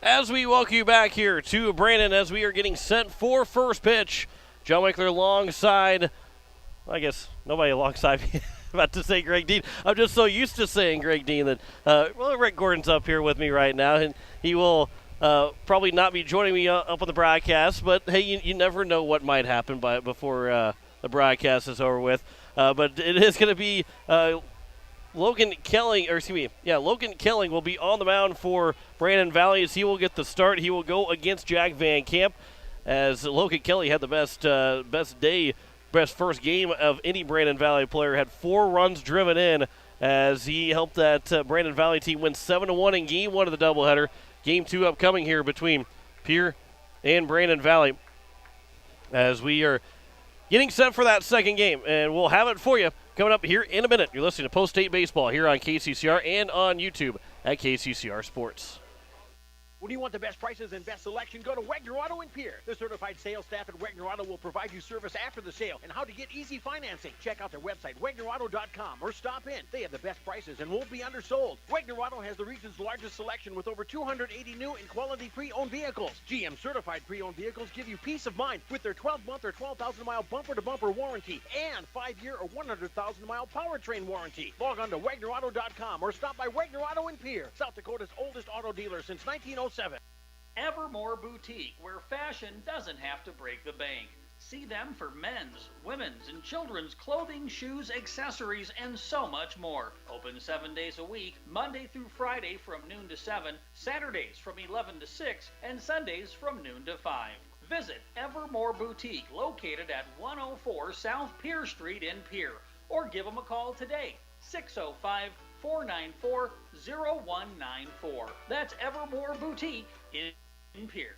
As we welcome you back here to Brandon as we are getting set for first pitch. John Winkler alongside, I guess nobody alongside me. About to say Greg Dean. I'm just so used to saying Greg Dean that, Rick Gordon's up here with me right now, and he will probably not be joining me up on the broadcast, but hey, you never know what might happen before the broadcast is over with. But it is going to be Logan Kelling will be on the mound for Brandon Valley as he will get the start. He will go against Jack Van Camp as Logan Kelly had the best first game of any Brandon Valley player. Had 4 runs driven in as he helped that Brandon Valley team win 7-1 in Game 1 of the doubleheader. Game 2 upcoming here between Pierre and Brandon Valley as we are getting set for that second game, and we'll have it for you coming up here in a minute. You're listening to Post State Baseball here on KCCR and on YouTube at KCCR Sports. When you want the best prices and best selection, go to Wegner Auto in Pierre. The certified sales staff at Wegner Auto will provide you service after the sale and how to get easy financing. Check out their website, WegnerAuto.com, or stop in. They have the best prices and won't be undersold. Wegner Auto has the region's largest selection with over 280 new and quality pre-owned vehicles. GM certified pre-owned vehicles give you peace of mind with their 12-month or 12,000-mile bumper-to-bumper warranty and 5-year or 100,000-mile powertrain warranty. Log on to WegnerAuto.com or stop by Wegner Auto in Pierre, South Dakota's oldest auto dealer since 1907. Evermore Boutique, where fashion doesn't have to break the bank. See them for men's, women's, and children's clothing, shoes, accessories, and so much more. Open 7 days a week, Monday through Friday from noon to 7, Saturdays from 11 to 6, and Sundays from noon to 5. Visit Evermore Boutique, located at 104 South Pierre Street in Pierre, or give them a call today, 605-494-0194. That's Evermore Boutique in Pierre.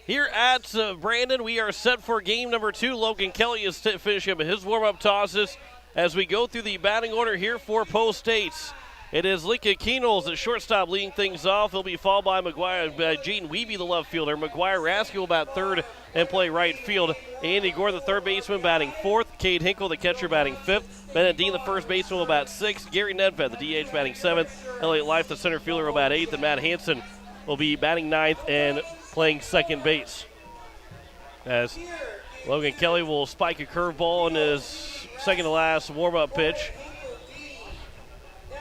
Here at Brandon, we are set for game number 2. Logan Kelly is finishing up his warm-up tosses as we go through the batting order here for Post States. It is Lincoln Keenels at shortstop leading things off. He'll be followed by Jaden Wiebe, the left fielder. McGuire Rasky will bat third and play right field. Andy Gore, the third baseman, batting fourth. Cade Hinkle, the catcher, batting fifth. Bennett Dean, the first baseman, will bat sixth. Gary Nedved, the DH, batting seventh. Elliott Life, the center fielder, will bat eighth. And Matt Hansen will be batting ninth and playing second base. As Logan Kelly will spike a curveball in his second to last warm-up pitch.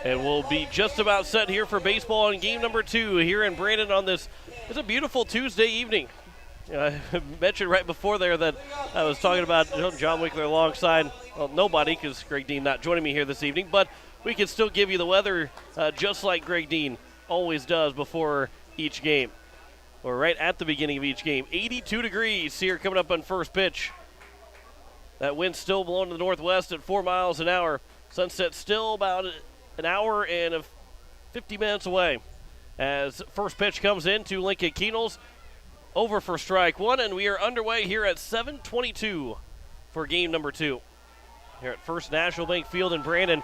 And we'll be just about set here for baseball in game number 2 here in Brandon on this. It's a beautiful Tuesday evening. I mentioned right before there that I was talking about John Winkler alongside, nobody, because Greg Dean not joining me here this evening, but we can still give you the weather just like Greg Dean always does before each game, or right at the beginning of each game. 82 degrees here coming up on first pitch. That wind still blowing to the northwest at 4 miles an hour. Sunset still about an hour and 50 minutes away as first pitch comes in to Lincoln Keenels. Over for strike one, and we are underway here at 7:22 for game number 2. Here at First National Bank Field in Brandon.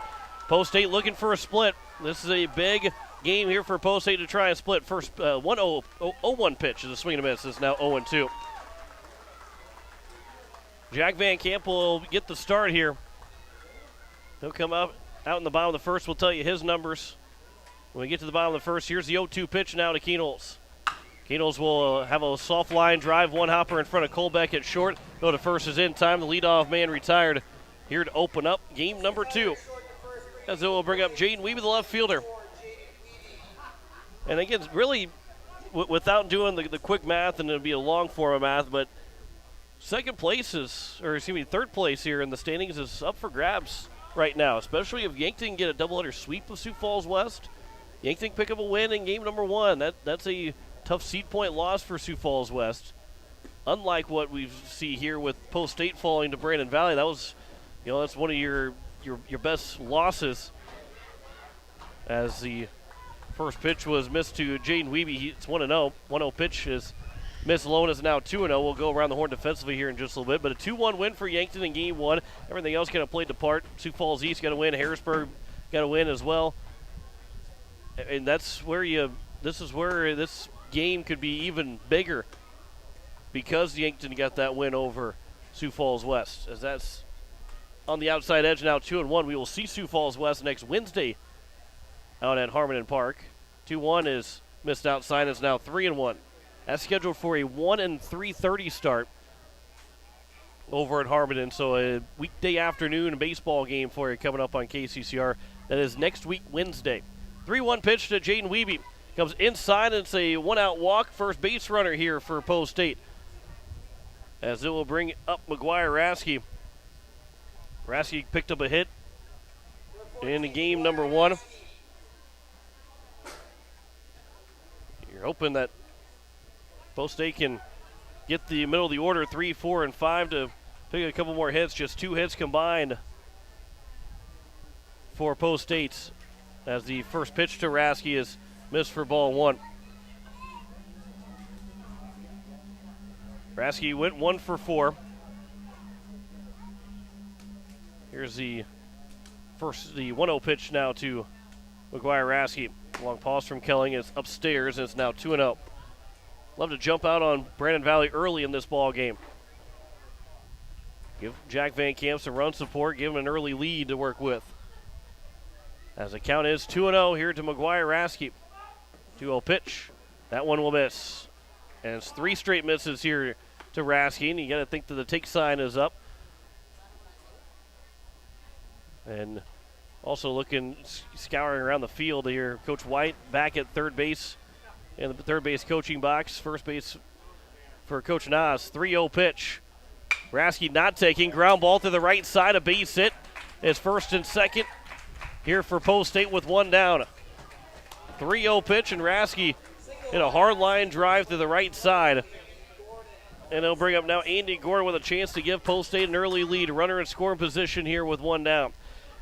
Post State looking for a split. This is a big game here for Post State to try and split. First 1-0-1 pitch is a swing and a miss. It's now 0-2. Jack Van Camp will get the start here. He'll come out in the bottom of the first. We'll tell you his numbers when we get to the bottom of the first. Here's the 0-2 pitch now to Keenels. Keenels will have a soft line drive, one hopper in front of Colbeck at short. Go to first is in time. The leadoff man retired here to open up game number 2. As it will bring up Jaden Wiebe, the left fielder. And again, really, without doing the quick math, and it'll be a long form of math, but third place here in the standings is up for grabs right now, especially if Yankton get a doubleheader sweep of Sioux Falls West. Yankton pick up a win in game number 1. That's a tough seed point loss for Sioux Falls West. Unlike what we see here with Post State falling to Brandon Valley, that's one of your best losses. As the first pitch was missed to Jaden Wiebe, it's 1-0. 1-0 pitch is missed. Lone is now 2-0. We'll go around the horn defensively here in just a little bit, but a 2-1 win for Yankton in game 1. Everything else kind of played the part. Sioux Falls East got to win. Harrisburg got to win as well. And this is where this game could be even bigger because Yankton got that win over Sioux Falls West. As that's on the outside edge now, 2-1. We will see Sioux Falls West next Wednesday out at Harmon Park. 2-1 is missed outside. It's now 3-1. That's scheduled for a 1 and 3:30 start over at Harmon. So a weekday afternoon baseball game for you coming up on KCCR. That is next week, Wednesday. 3-1 pitch to Jaden Wiebe. Comes inside, and it's a one-out walk. First base runner here for Post State, as it will bring up McGuire Raskey. Raskey picked up a hit in game number 1. You're hoping that Post State can get the middle of the order, 3, 4, and 5, to pick a couple more hits. Just 2 hits combined for Post State, as the first pitch to Raskey is missed for ball 1. Raskey went 1 for 4. Here's the 1-0 pitch now to McGuire Raskey. Long pause from Kelling. It's upstairs, and it's now 2-0. Love to jump out on Brandon Valley early in this ball game. Give Jack Van Camp some run support. Give him an early lead to work with. As the count is 2-0 here to McGuire Raskey. 2-0 pitch. That one will miss. And it's 3 straight misses here to Raskey. And you got to think that the take sign is up. And also scouring around the field here. Coach White back at third base in the third base coaching box. First base for Coach Nas. 3-0 pitch. Raskey not taking. Ground ball to the right side. A base hit. It's first and second here for Post State with 1 down. 3-0 pitch, and Raskey in a hard line drive to the right side. And it'll bring up now Andy Gordon with a chance to give Post State an early lead. Runner in scoring position here with 1 down.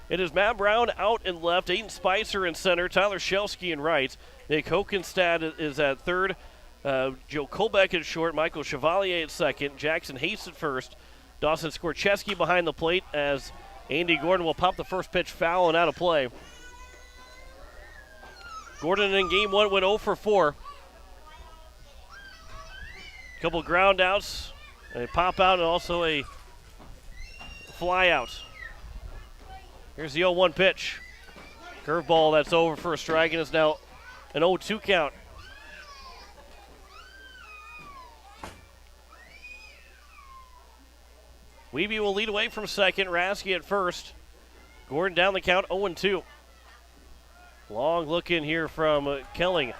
It is Matt Brown out and left, Aiden Spicer in center, Tyler Shelsky in right. Nick Hokenstad is at third. Joe Colbeck at short, Michael Chevalier at second, Jackson Hayes at first. Dawson Skorcheski behind the plate, as Andy Gordon will pop the first pitch foul and out of play. Gordon in game 1 went 0 for 4. Couple ground outs, and a pop out, and also a fly out. Here's the 0-1 pitch. Curveball that's over for a strike, and it's now an 0-2 count. Wiebe will lead away from second. Raskey at first. Gordon down the count, 0-2. Long look in here from Kelling.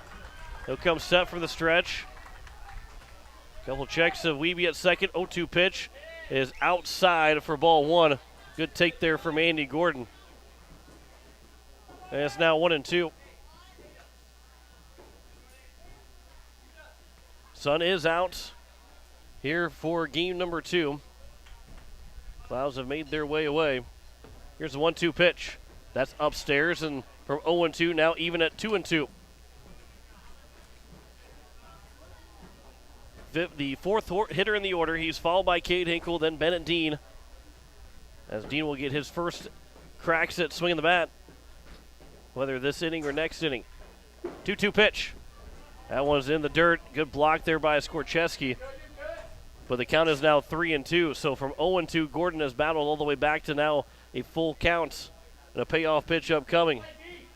He'll come set from the stretch. Couple checks of Wiebe at second. 0-2 pitch is outside for ball 1. Good take there from Andy Gordon. And it's now 1-2. Sun is out here for game number 2. Clouds have made their way away. Here's the 1-2 pitch. That's upstairs, and from 0-2 now even at 2-2. The fourth hitter in the order. He's followed by Cade Hinkle, then Bennett Dean, as Dean will get his first cracks at swinging the bat, whether this inning or next inning. 2-2 pitch. That one's in the dirt. Good block there by Skorcheski. But the count is now 3-2. So from 0-2, Gordon has battled all the way back to now a full count. And a payoff pitch upcoming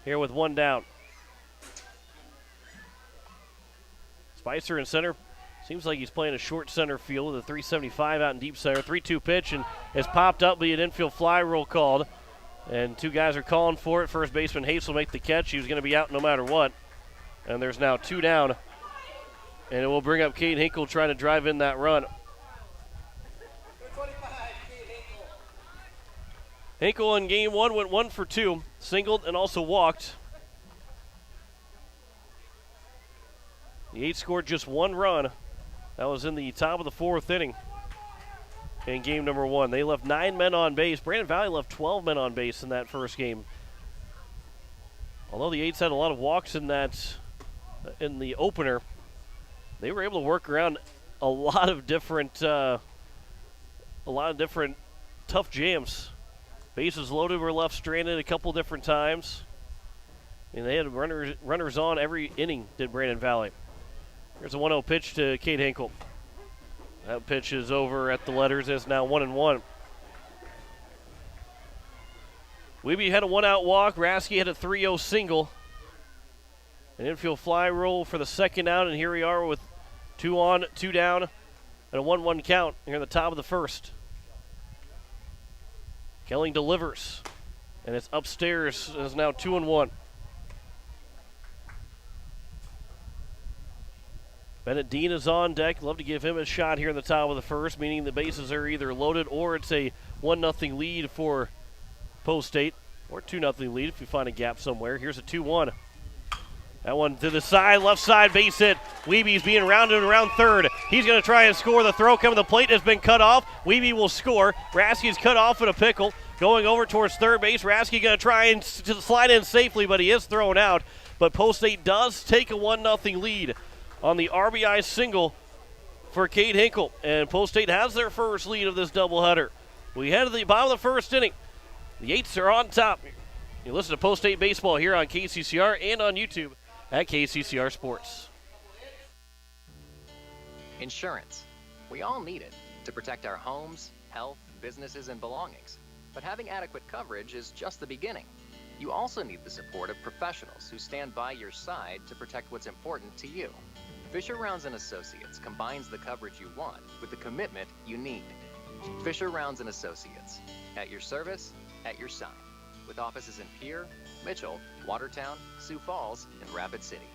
here with 1 down. Spicer in center. Seems like he's playing a short center field with a 375 out in deep center. 3-2 pitch, and it's popped up, be an infield fly rule called. And 2 guys are calling for it. First baseman Hayes will make the catch. He was going to be out no matter what. And there's now 2 down. And it will bring up Cade Hinkle trying to drive in that run. Hinkle in game 1 went 1 for 2, singled and also walked. The 8 scored just 1 run. That was in the top of the 4th inning in game number 1. They left 9 men on base. Brandon Valley left 12 men on base in that first game. Although the 8s had a lot of walks in the opener, they were able to work around a lot of different tough jams. Bases loaded, were left stranded a couple different times. And they had runners on every inning, did Brandon Valley. Here's a 1-0 pitch to Cade Hinkle. That pitch is over at the letters. It's now 1-1. Wiebe had a 1-out walk. Raskey had a 3-0 single. An infield fly roll for the second out, and here we are with 2 on, 2 down, and a 1-1 count here in the top of the first. Kelling delivers, and it's upstairs. It's now 2-1. Bennett Dean is on deck. Love to give him a shot here in the top of the first, meaning the bases are either loaded or it's a 1-0 lead for Post State, or 2-0 lead if you find a gap somewhere. Here's a 2-1. That one to the side, left side base hit. Weeby's being rounded around third. He's going to try and score. The throw coming to the plate has been cut off. Weeby will score. Rasky's cut off in a pickle. Going over towards third base. Rasky going to try and slide in safely, but he is thrown out. But Post State does take a 1-0 lead on the RBI single for Cade Hinkle. And Post State has their first lead of this doubleheader. We head to the bottom of the first inning. The Eights are on top. You listen to Post State Baseball here on KCCR and on YouTube at KCCR Sports. Insurance. We all need it to protect our homes, health, businesses, and belongings. But having adequate coverage is just the beginning. You also need the support of professionals who stand by your side to protect what's important to you. Fisher Rounds & Associates combines the coverage you want with the commitment you need. Fisher Rounds & Associates, at your service, at your side. With offices in Pierre, Mitchell, Watertown, Sioux Falls, and Rapid City.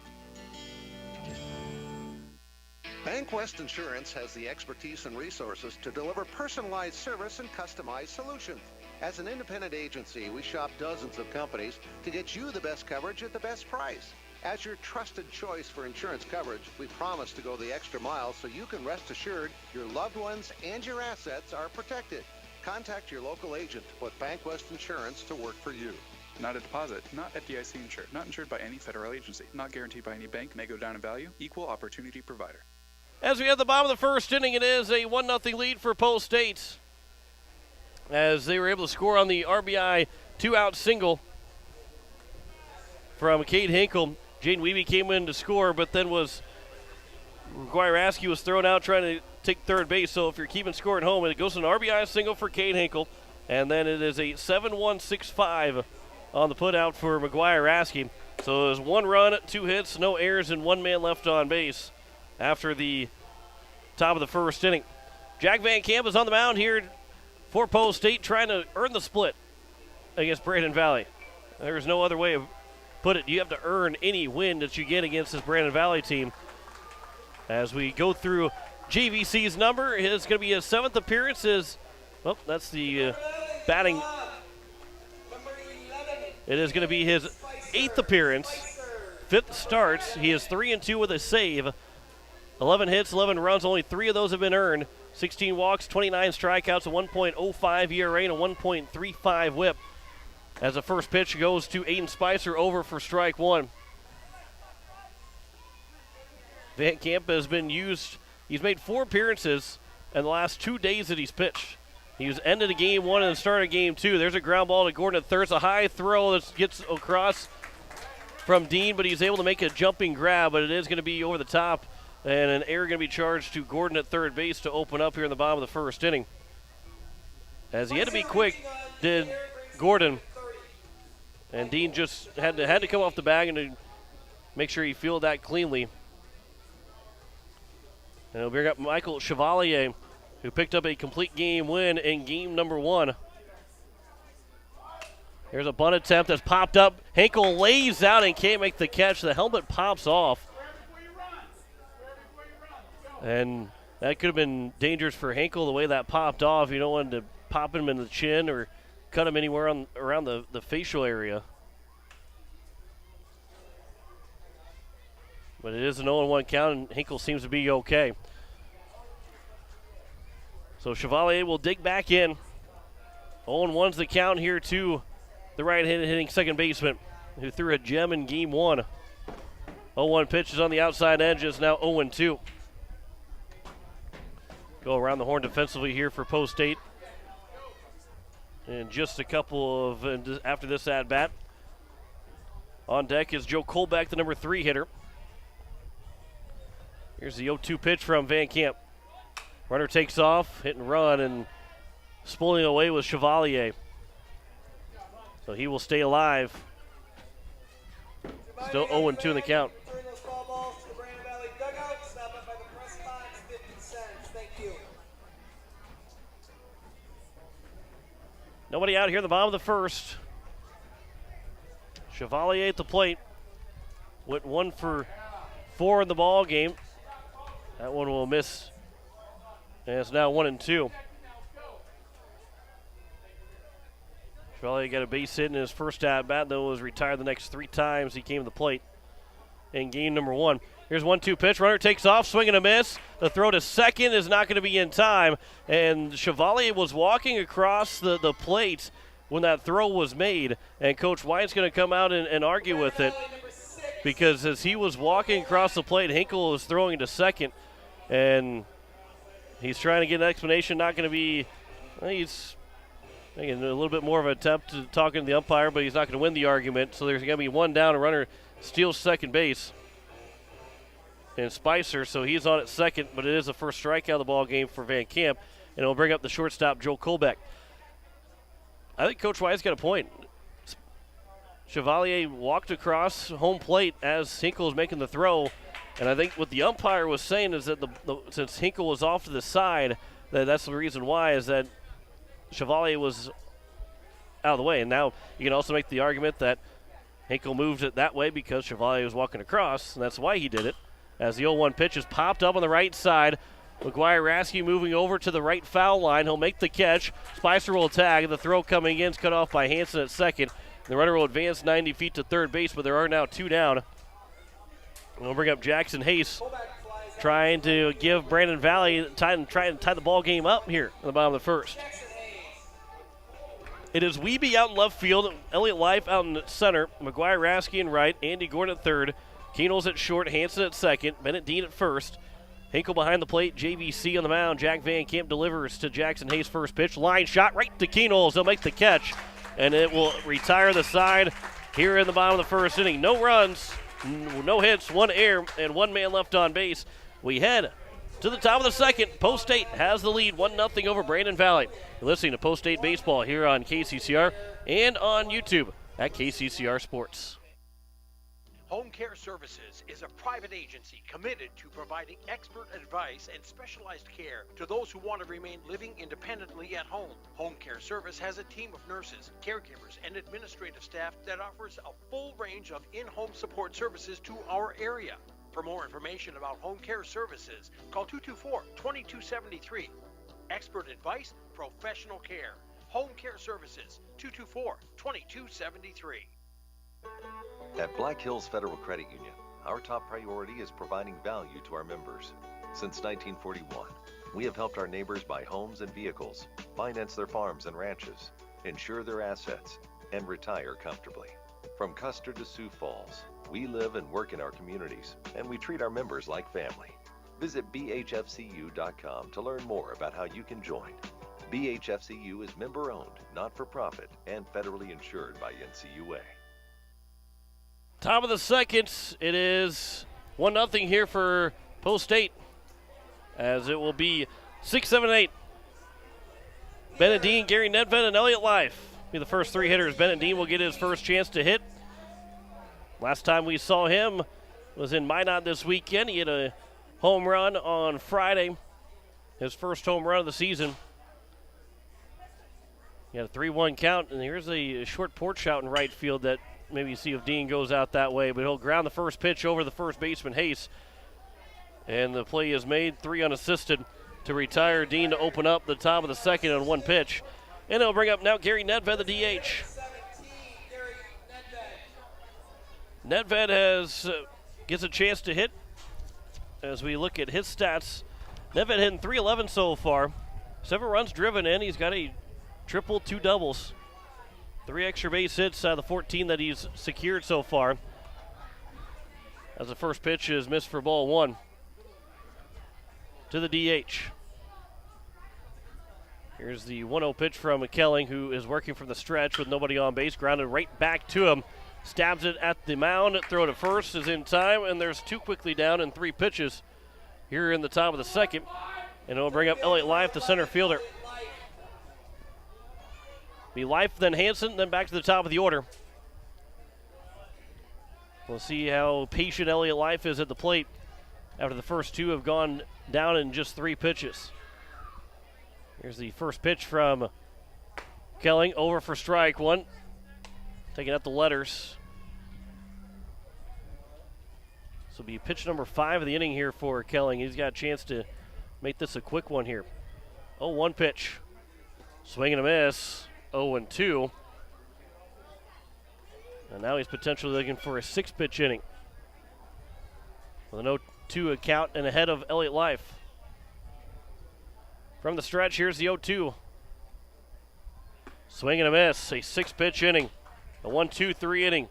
BankWest Insurance has the expertise and resources to deliver personalized service and customized solutions. As an independent agency, we shop dozens of companies to get you the best coverage at the best price. As your trusted choice for insurance coverage, we promise to go the extra mile so you can rest assured your loved ones and your assets are protected. Contact your local agent to put BankWest Insurance to work for you. Not a deposit, not FDIC insured, not insured by any federal agency, not guaranteed by any bank, may go down in value, equal opportunity provider. As we have the bottom of the first inning, it is a 1-0 lead for Post State, as they were able to score on the RBI 2-out single from Cade Hinkle. Jaden Weeby came in to score, but then McGuire-Askew was thrown out trying to take third base. So if you're keeping score at home, it goes to an RBI single for Cade Hinkle, and then it is a 7-1-6-5 on the putout for McGuire-Askew. So there's 1 run, 2 hits, no errors, and 1 man left on base after the top of the first inning. Jack Van Camp is on the mound here for Post State, trying to earn the split against Brandon Valley. There's no other way to put it. You have to earn any win that you get against this Brandon Valley team. As we go through JVC's number, it's going to be his 7th appearance. That's the batting. It is going to be his 8th appearance, 5th starts. He is 3-2 with a save. 11 hits, 11 runs, only 3 of those have been earned. 16 walks, 29 strikeouts, a 1.05 ERA, and a 1.35 whip. As the first pitch goes to Aiden Spicer, over for strike 1. Van Camp has been used. He's made 4 appearances in the last 2 days that he's pitched. He was ended of game 1 and started game 2. There's a ground ball to Gordon at third. It's a high throw that gets across from Dean, but he's able to make a jumping grab, but it is going to be over the top. And an error going to be charged to Gordon at third base to open up here in the bottom of the first inning. As he had to be quick, did Gordon. And Dean just had to come off the bag and to make sure he fielded that cleanly. And he'll bring up Michael Chevalier, who picked up a complete game win in game number 1. Here's a bunt attempt that's popped up. Hinkle lays out and can't make the catch. The helmet pops off. And that could have been dangerous for Hinkle the way that popped off. You don't want to pop him in the chin or cut him anywhere around the facial area. But it is an 0-1 count, and Hinkle seems to be okay. So Chevalier will dig back in. 0-1's the count here to the right-handed hitting second baseman, who threw a gem in game 1. 0-1 pitch is on the outside edge. It's now 0-2. Go around the horn defensively here for Post State. And just a couple of, after this at-bat, on deck is Joe Colbeck, the number 3 hitter. Here's the 0-2 pitch from Van Camp. Runner takes off, hit and run, and spooling away with Chevalier. So he will stay alive. Still 0-2 in the count. Nobody out here in the bottom of the first. Chevalier at the plate. Went 1 for 4 in the ball game. That one will miss. And it's now 1-2. Chevalier got a base hit in his first at bat, though was retired the next 3 times he came to the plate in game number 1. Here's 1-2 pitch. Runner takes off, swing and a miss. The throw to second is not going to be in time. And Chevalier was walking across the plate when that throw was made. And Coach White's going to come out and argue with it. Because as he was walking across the plate, Hinkle was throwing to second. And he's trying to get an explanation. Not going to be, he's making a little bit more of an attempt to talking to the umpire, but he's not going to win the argument. So there's going to be 1 down. A runner steals second base. And Spicer, so he's on at second, but it is the first strikeout of the ball game for Van Camp, and it'll bring up the shortstop, Joe Colbeck. I think Coach White's got a point. Chevalier walked across home plate as Hinkle was making the throw, and I think what the umpire was saying is that since Hinkle was off to the side, that's the reason why, is that Chevalier was out of the way. And now you can also make the argument that Hinkle moved it that way because Chevalier was walking across, and that's why he did it. As the 0-1 pitch is popped up on the right side. McGuire-Rasky moving over to the right foul line. He'll make the catch. Spicer will tag. The throw coming in is cut off by Hansen at second. The runner will advance 90 feet to third base, but there are now 2 down. We'll bring up Jackson Hayes, trying to give Brandon Valley trying to tie the ball game up here in the bottom of the first. It is Wiebe out in left field, Elliott Life out in center, McGuire-Rasky in right, Andy Gordon at third, Keenels at short, Hansen at second, Bennett Dean at first. Hinkle behind the plate, JVC on the mound. Jack Van Camp delivers to Jackson Hayes' first pitch. Line shot right to Keenels. He'll make the catch, and it will retire the side here in the bottom of the first inning. No runs, no hits, 1 error, and 1 man left on base. We head to the top of the second. Post State has the lead, 1-0 over Brandon Valley. You're listening to Post State Baseball here on KCCR and on YouTube at KCCR Sports. Home Care Services is a private agency committed to providing expert advice and specialized care to those who want to remain living independently at home. Home Care Service has a team of nurses, caregivers, and administrative staff that offers a full range of in-home support services to our area. For more information about Home Care Services, call 224-2273. Expert advice, professional care. Home Care Services, 224-2273. At Black Hills Federal Credit Union, our top priority is providing value to our members. Since 1941, we have helped our neighbors buy homes and vehicles, finance their farms and ranches, insure their assets, and retire comfortably. From Custer to Sioux Falls, we live and work in our communities, and we treat our members like family. Visit bhfcu.com to learn more about how you can join. BHFCU is member-owned, not-for-profit, and federally insured by NCUA. Top of the second, it is 1-0 here for Post State, as it will be 6, 7, 8. Bennett Dean, Gary Nedved, and Elliott Life be the first 3 hitters. Bennett Dean will get his first chance to hit. Last time we saw him was in Minot this weekend. He had a home run on Friday, his first home run of the season. He had a 3-1 count, and here's a short porch out in right field that maybe see if Dean goes out that way, but he'll ground the first pitch over the first baseman, Hayes. And the play is made, 3 unassisted to retire Dean to open up the top of the second on 1 pitch. And it'll bring up now Gary Nedved, the DH. Nedved gets a chance to hit. As we look at his stats, Nedved hitting .311 so far. 7 runs driven in. He's got a triple, 2 doubles. 3 extra base hits out of the 14 that he's secured so far. As the first pitch is missed for ball 1 to the DH. Here's the 1-0 pitch from McKelling, who is working from the stretch with nobody on base. Grounded right back to him. Stabs it at the mound. Throw to first is in time, and there's 2 quickly down and 3 pitches here in the top of the second. And it'll bring up Elliott Life, the center fielder. Be Life, then Hansen, then back to the top of the order. We'll see how patient Elliott Life is at the plate after the first two have gone down in just 3 pitches. Here's the first pitch from Kelling, over for strike one. Taking out the letters. This will be pitch number 5 of the inning here for Kelling. He's got a chance to make this a quick one here. 0-1 pitch. Swing and a miss. 0-2. And now he's potentially looking for a 6-pitch inning. With an 0-2 account and ahead of Elliott Life. From the stretch, here's the 0-2. Swing and a miss. A 6-pitch inning. A 1-2-3 inning.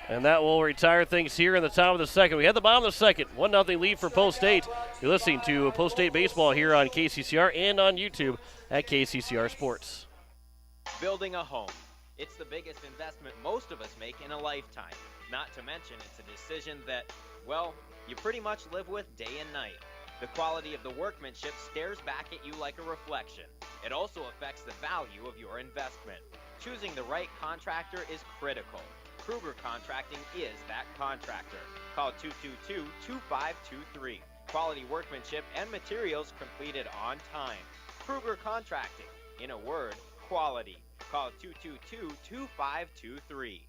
And that will retire things here in the top of the second. We had the bottom of the second. 1-0 lead for Post State. You're listening to Post State Baseball here on KCCR and on YouTube at KCCR Sports. Building a home. It's the biggest investment most of us make in a lifetime. Not to mention, it's a decision that, well, you pretty much live with day and night. The quality of the workmanship stares back at you like a reflection. It also affects the value of your investment. Choosing the right contractor is critical. Kruger Contracting is that contractor. Call 222-2523. Quality workmanship and materials completed on time. Kruger Contracting. In a word, quality. Call 222-2523.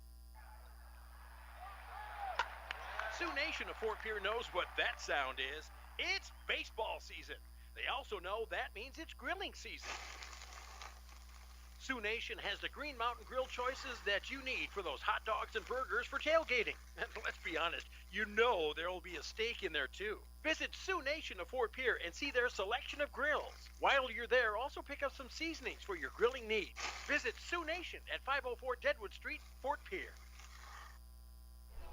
Sioux Nation of Fort Pierre knows what that sound is. It's baseball season. They also know that means it's grilling season. Sioux Nation has the Green Mountain Grill choices that you need for those hot dogs and burgers for tailgating. And let's be honest, you know there will be a steak in there too. Visit Sioux Nation of Fort Pierre and see their selection of grills. While you're there, also pick up some seasonings for your grilling needs. Visit Sioux Nation at 504 Deadwood Street, Fort Pierre.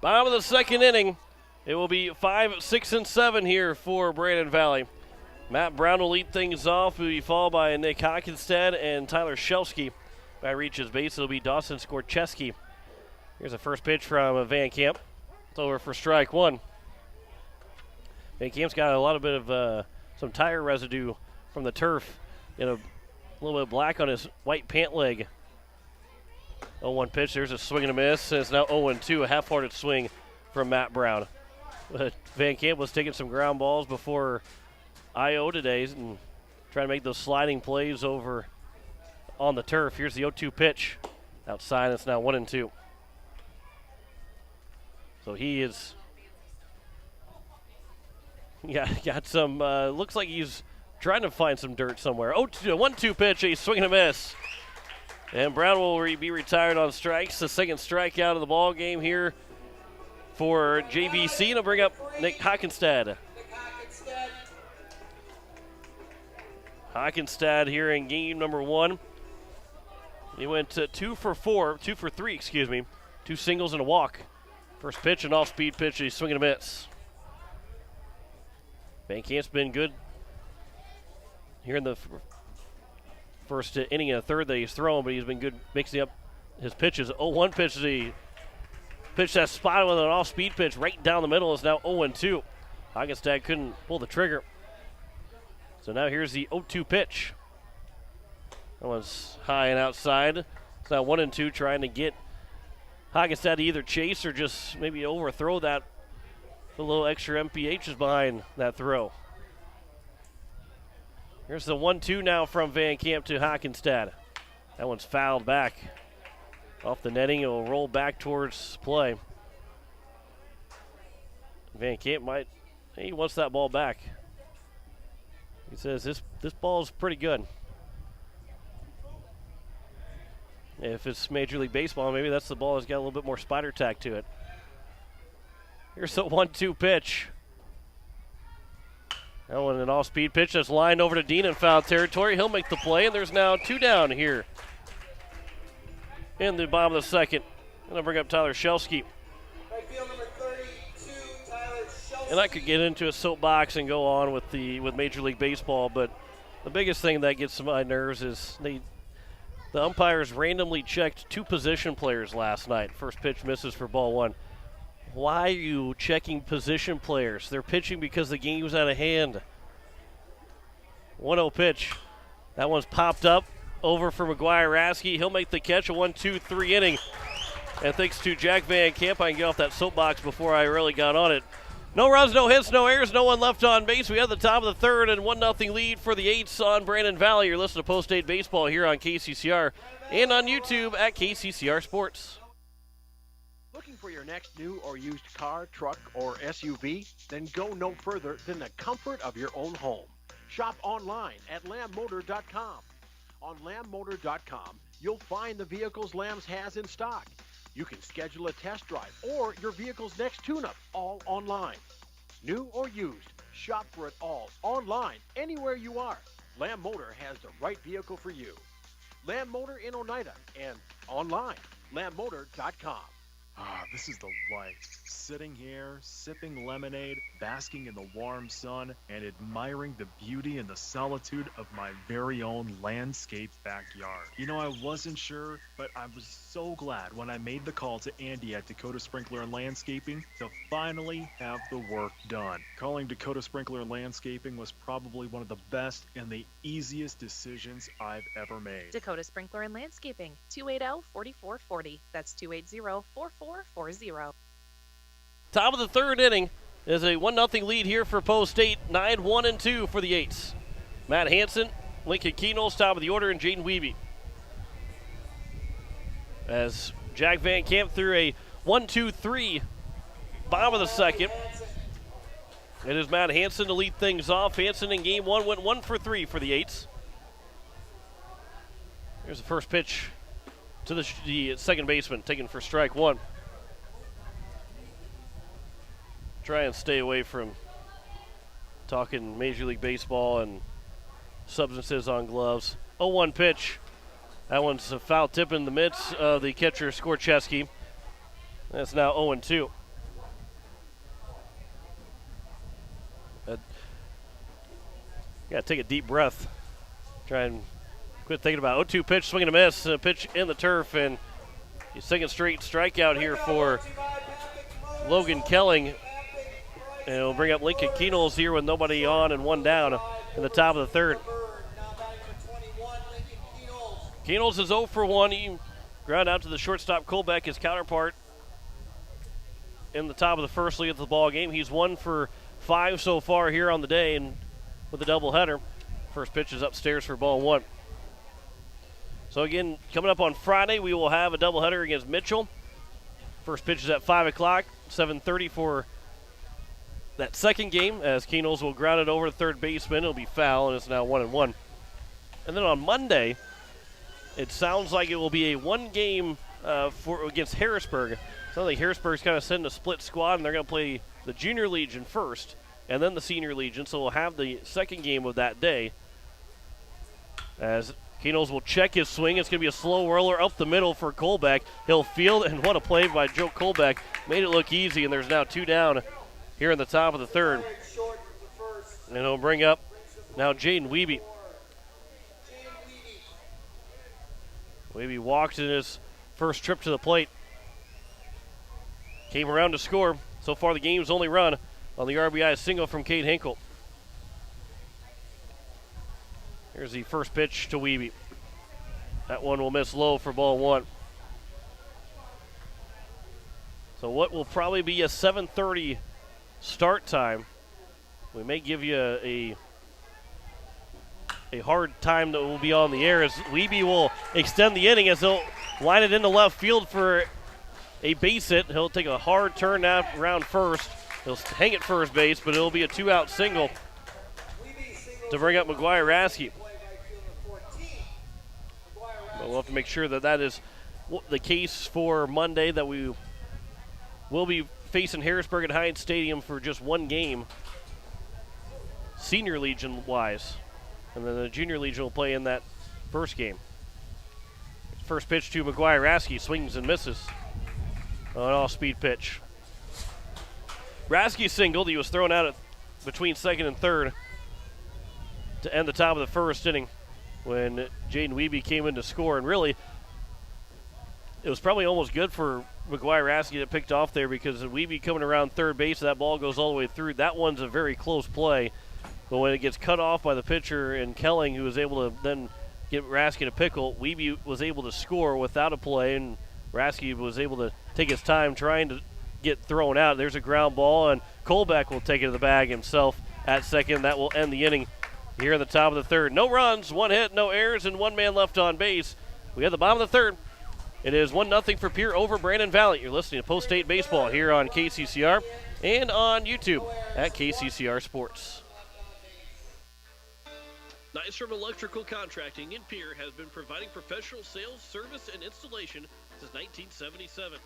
Bottom of the second inning. It will be 5, 6, and 7 here for Brandon Valley. Matt Brown will lead things off. Will be followed by Nick Hockenstad and Tyler Shelsky. By reaches base, it'll be Dawson Skorcheski. Here's the first pitch from Van Camp. It's over for strike one. Van Camp's got a lot of bit of some tire residue from the turf. And a little bit of black on his white pant leg. 0-1 pitch. There's a swing and a miss. And it's now 0-2, a half-hearted swing from Matt Brown. Van Camp was taking some ground balls before I.O. today and trying to make those sliding plays over on the turf. Here's the 0-2 pitch. Outside, it's now 1-2. So he is, got some, looks like he's trying to find some dirt somewhere. 1-2 pitch, a swing and a miss. And Brown will be retired on strikes. The second strikeout of the ball game here for JVC. And I'll bring up Nick Hockenstad. Hockenstad here in game number 1. He went 2 for 3, 2 singles and a walk. First pitch, an off-speed pitch, a swing and a miss. Van Camp's been good here in the first inning and a third that he's thrown, but he's been good mixing up his pitches. 0-1 pitch is a pitch that's spotted with an off-speed pitch right down the middle. Is now 0-2. Hockenstad couldn't pull the trigger. So now here's the 0-2 pitch. That one's high and outside. It's now 1-2, trying to get Hockenstad to either chase or just maybe overthrow that. A little extra MPH is behind that throw. Here's the 1-2 now from Van Camp to Hockenstad. That one's fouled back off the netting. It will roll back towards play. Van Camp he wants that ball back. He says this ball is pretty good. If it's Major League Baseball, maybe that's the ball that's got a little bit more spider tack to it. Here's the 1-2 pitch. That one an off-speed pitch that's lined over to Dean in foul territory. He'll make the play, and there's now 2 down here in the bottom of the second. And I'll bring up Tyler Shelsky. Right field number 32, Tyler Shelsky. And I could get into a soapbox and go on with Major League Baseball, but the biggest thing that gets to my nerves is the umpires randomly checked 2 position players last night. First pitch misses for ball 1. Why are you checking position players? They're pitching because the game's out of hand. 1-0 pitch. That one's popped up over for McGuire Rasky. He'll make the catch. A 1-2-3 inning. And thanks to Jack Van Camp, I can get off that soapbox before I really got on it. No runs, no hits, no errors, no one left on base. We have the top of the third and 1-0 lead for the Eights on Brandon Valley. You're listening to Post-State Baseball here on KCCR and on YouTube at KCCR Sports. Looking for your next new or used car, truck, or SUV? Then go no further than the comfort of your own home. Shop online at lambmotor.com. On lambmotor.com, you'll find the vehicles Lambs has in stock. You can schedule a test drive or your vehicle's next tune-up, all online. New or used, shop for it all online, anywhere you are. Lamb Motor has the right vehicle for you. Lamb Motor in Oneida and online, lambmotor.com. Ah, this is the life. Sitting here, sipping lemonade, basking in the warm sun, and admiring the beauty and the solitude of my very own landscape backyard. You know, I wasn't sure, but I was so glad when I made the call to Andy at Dakota Sprinkler and Landscaping to finally have the work done. Calling Dakota Sprinkler and Landscaping was probably one of the best and the easiest decisions I've ever made. Dakota Sprinkler and Landscaping, 280-4440. That's 280-4440. Top of the third inning is a 1-0 lead here for Post State. 9-1-2 for the Eights. Matt Hansen, Lincoln Keenels, top of the order, and Jaden Wiebe. As Jack Van Camp threw a 1-2-3 bottom of the second. It is Matt Hansen to lead things off. Hansen in game one went 1 for 3 for the Eights. Here's the first pitch to the second baseman, taken for strike one. Try and stay away from talking Major League Baseball and substances on gloves. 0-1 pitch. That one's a foul tip in the midst of the catcher, Skorcheski. That's now 0-2. Got to take a deep breath. Try and quit thinking about it. 0-2 pitch, swing and a miss. A pitch in the turf, and his second straight strikeout here for Logan Kelling. And it'll bring up Lincoln Keenels here with nobody on and one down in the top of the third. Keenels is 0 for 1. He ground out to the shortstop Colbeck, his counterpart, in the top of the first lead of the ball game. He's 1 for 5 so far here on the day, and with a doubleheader. First pitch is upstairs for ball one. So again, coming up on Friday, we will have a doubleheader against Mitchell. First pitch is at 5 o'clock, 7:30 for that second game, as Keenels will ground it over to third baseman. It'll be foul, and it's now 1-1. And then on Monday, it sounds like it will be a one-game against Harrisburg. Sounds like Harrisburg's kind of sending a split squad, and they're going to play the Junior Legion first, and then the Senior Legion. So we'll have the second game of that day, as Keenels will check his swing. It's going to be a slow roller up the middle for Colbeck. He'll field, and what a play by Joe Colbeck. Made it look easy, and there's now 2 down here in the top of the third. And he'll bring up now Jaden Wiebe. Wiebe walked in his first trip to the plate. Came around to score. So far the game's only run on the RBI single from Cade Hinkle. Here's the first pitch to Wiebe. That one will miss low for ball one. So what will probably be a 7:30 start time. We may give you a hard time that will be on the air, as Wiebe will extend the inning as he'll line it into left field for a base hit. He'll take a hard turn now around first. He'll hang at first base, but it'll be a 2-out single to bring up McGuire Rasky. But we'll have to make sure that that is the case for Monday, that we will be facing Harrisburg at Heinz Stadium for just one game, Senior Legion wise, and then the Junior Legion will play in that first game. First pitch to McGuire Rasky, swings and misses on an off-speed pitch. Rasky singled. He was thrown out at between second and third to end the top of the first inning when Jaden Wiebe came in to score, and really it was probably almost good for McGuire Rasky that picked off there, because Wiebe coming around third base, that ball goes all the way through. That one's a very close play, but when it gets cut off by the pitcher and Kelling, who was able to then get Rasky in a pickle, Wiebe was able to score without a play, and Rasky was able to take his time trying to get thrown out. There's a ground ball, and Colbeck will take it to the bag himself at second. That will end the inning here in the top of the third. No runs, 1 hit, no errors, and 1 man left on base. We have the bottom of the third. It is 1-0 for Pierre over Brandon Valley. You're listening to Post State Baseball here on KCCR and on YouTube at KCCR Sports. Nystrom Electrical Contracting in Pierre has been providing professional sales, service, and installation since 1977.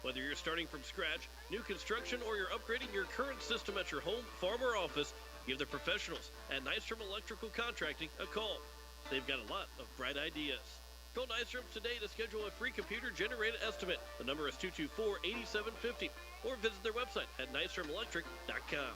Whether you're starting from scratch, new construction, or you're upgrading your current system at your home, farm, or office, give the professionals at Nystrom Electrical Contracting a call. They've got a lot of bright ideas. Call Nystrom today to schedule a free computer-generated estimate. The number is 224-8750, or visit their website at nystromelectric.com.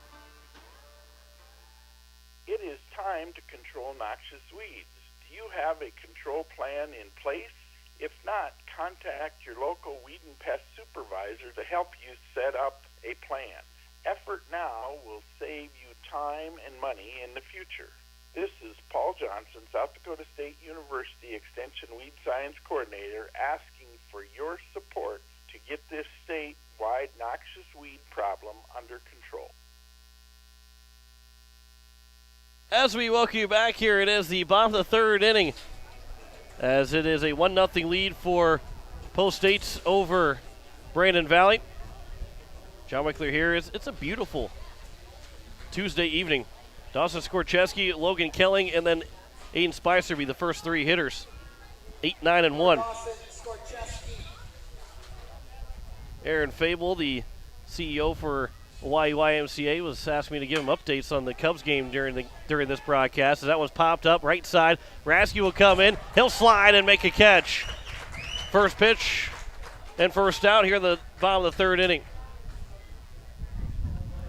It is time to control noxious weeds. Do you have a control plan in place? If not, contact your local weed and pest supervisor to help you set up a plan. Effort now will save you time and money in the future. This is Paul Johnson, South Dakota State University Extension Weed Science Coordinator, asking for your support to get this statewide noxious weed problem under control. As we welcome you back here, it is the bottom of the third inning, as it is a 1-0 lead for Post State over Brandon Valley. John Wickler here. It's a beautiful Tuesday evening. Dawson Skorczewski, Logan Kelling, and then Aiden Spicer be the first 3 hitters. 8, 9, and 1. Aaron Fable, the CEO for YMCA, was asking me to give him updates on the Cubs game during this broadcast. As that one's popped up right side, Rasky will come in. He'll slide and make a catch. First pitch and first out here in the bottom of the third inning.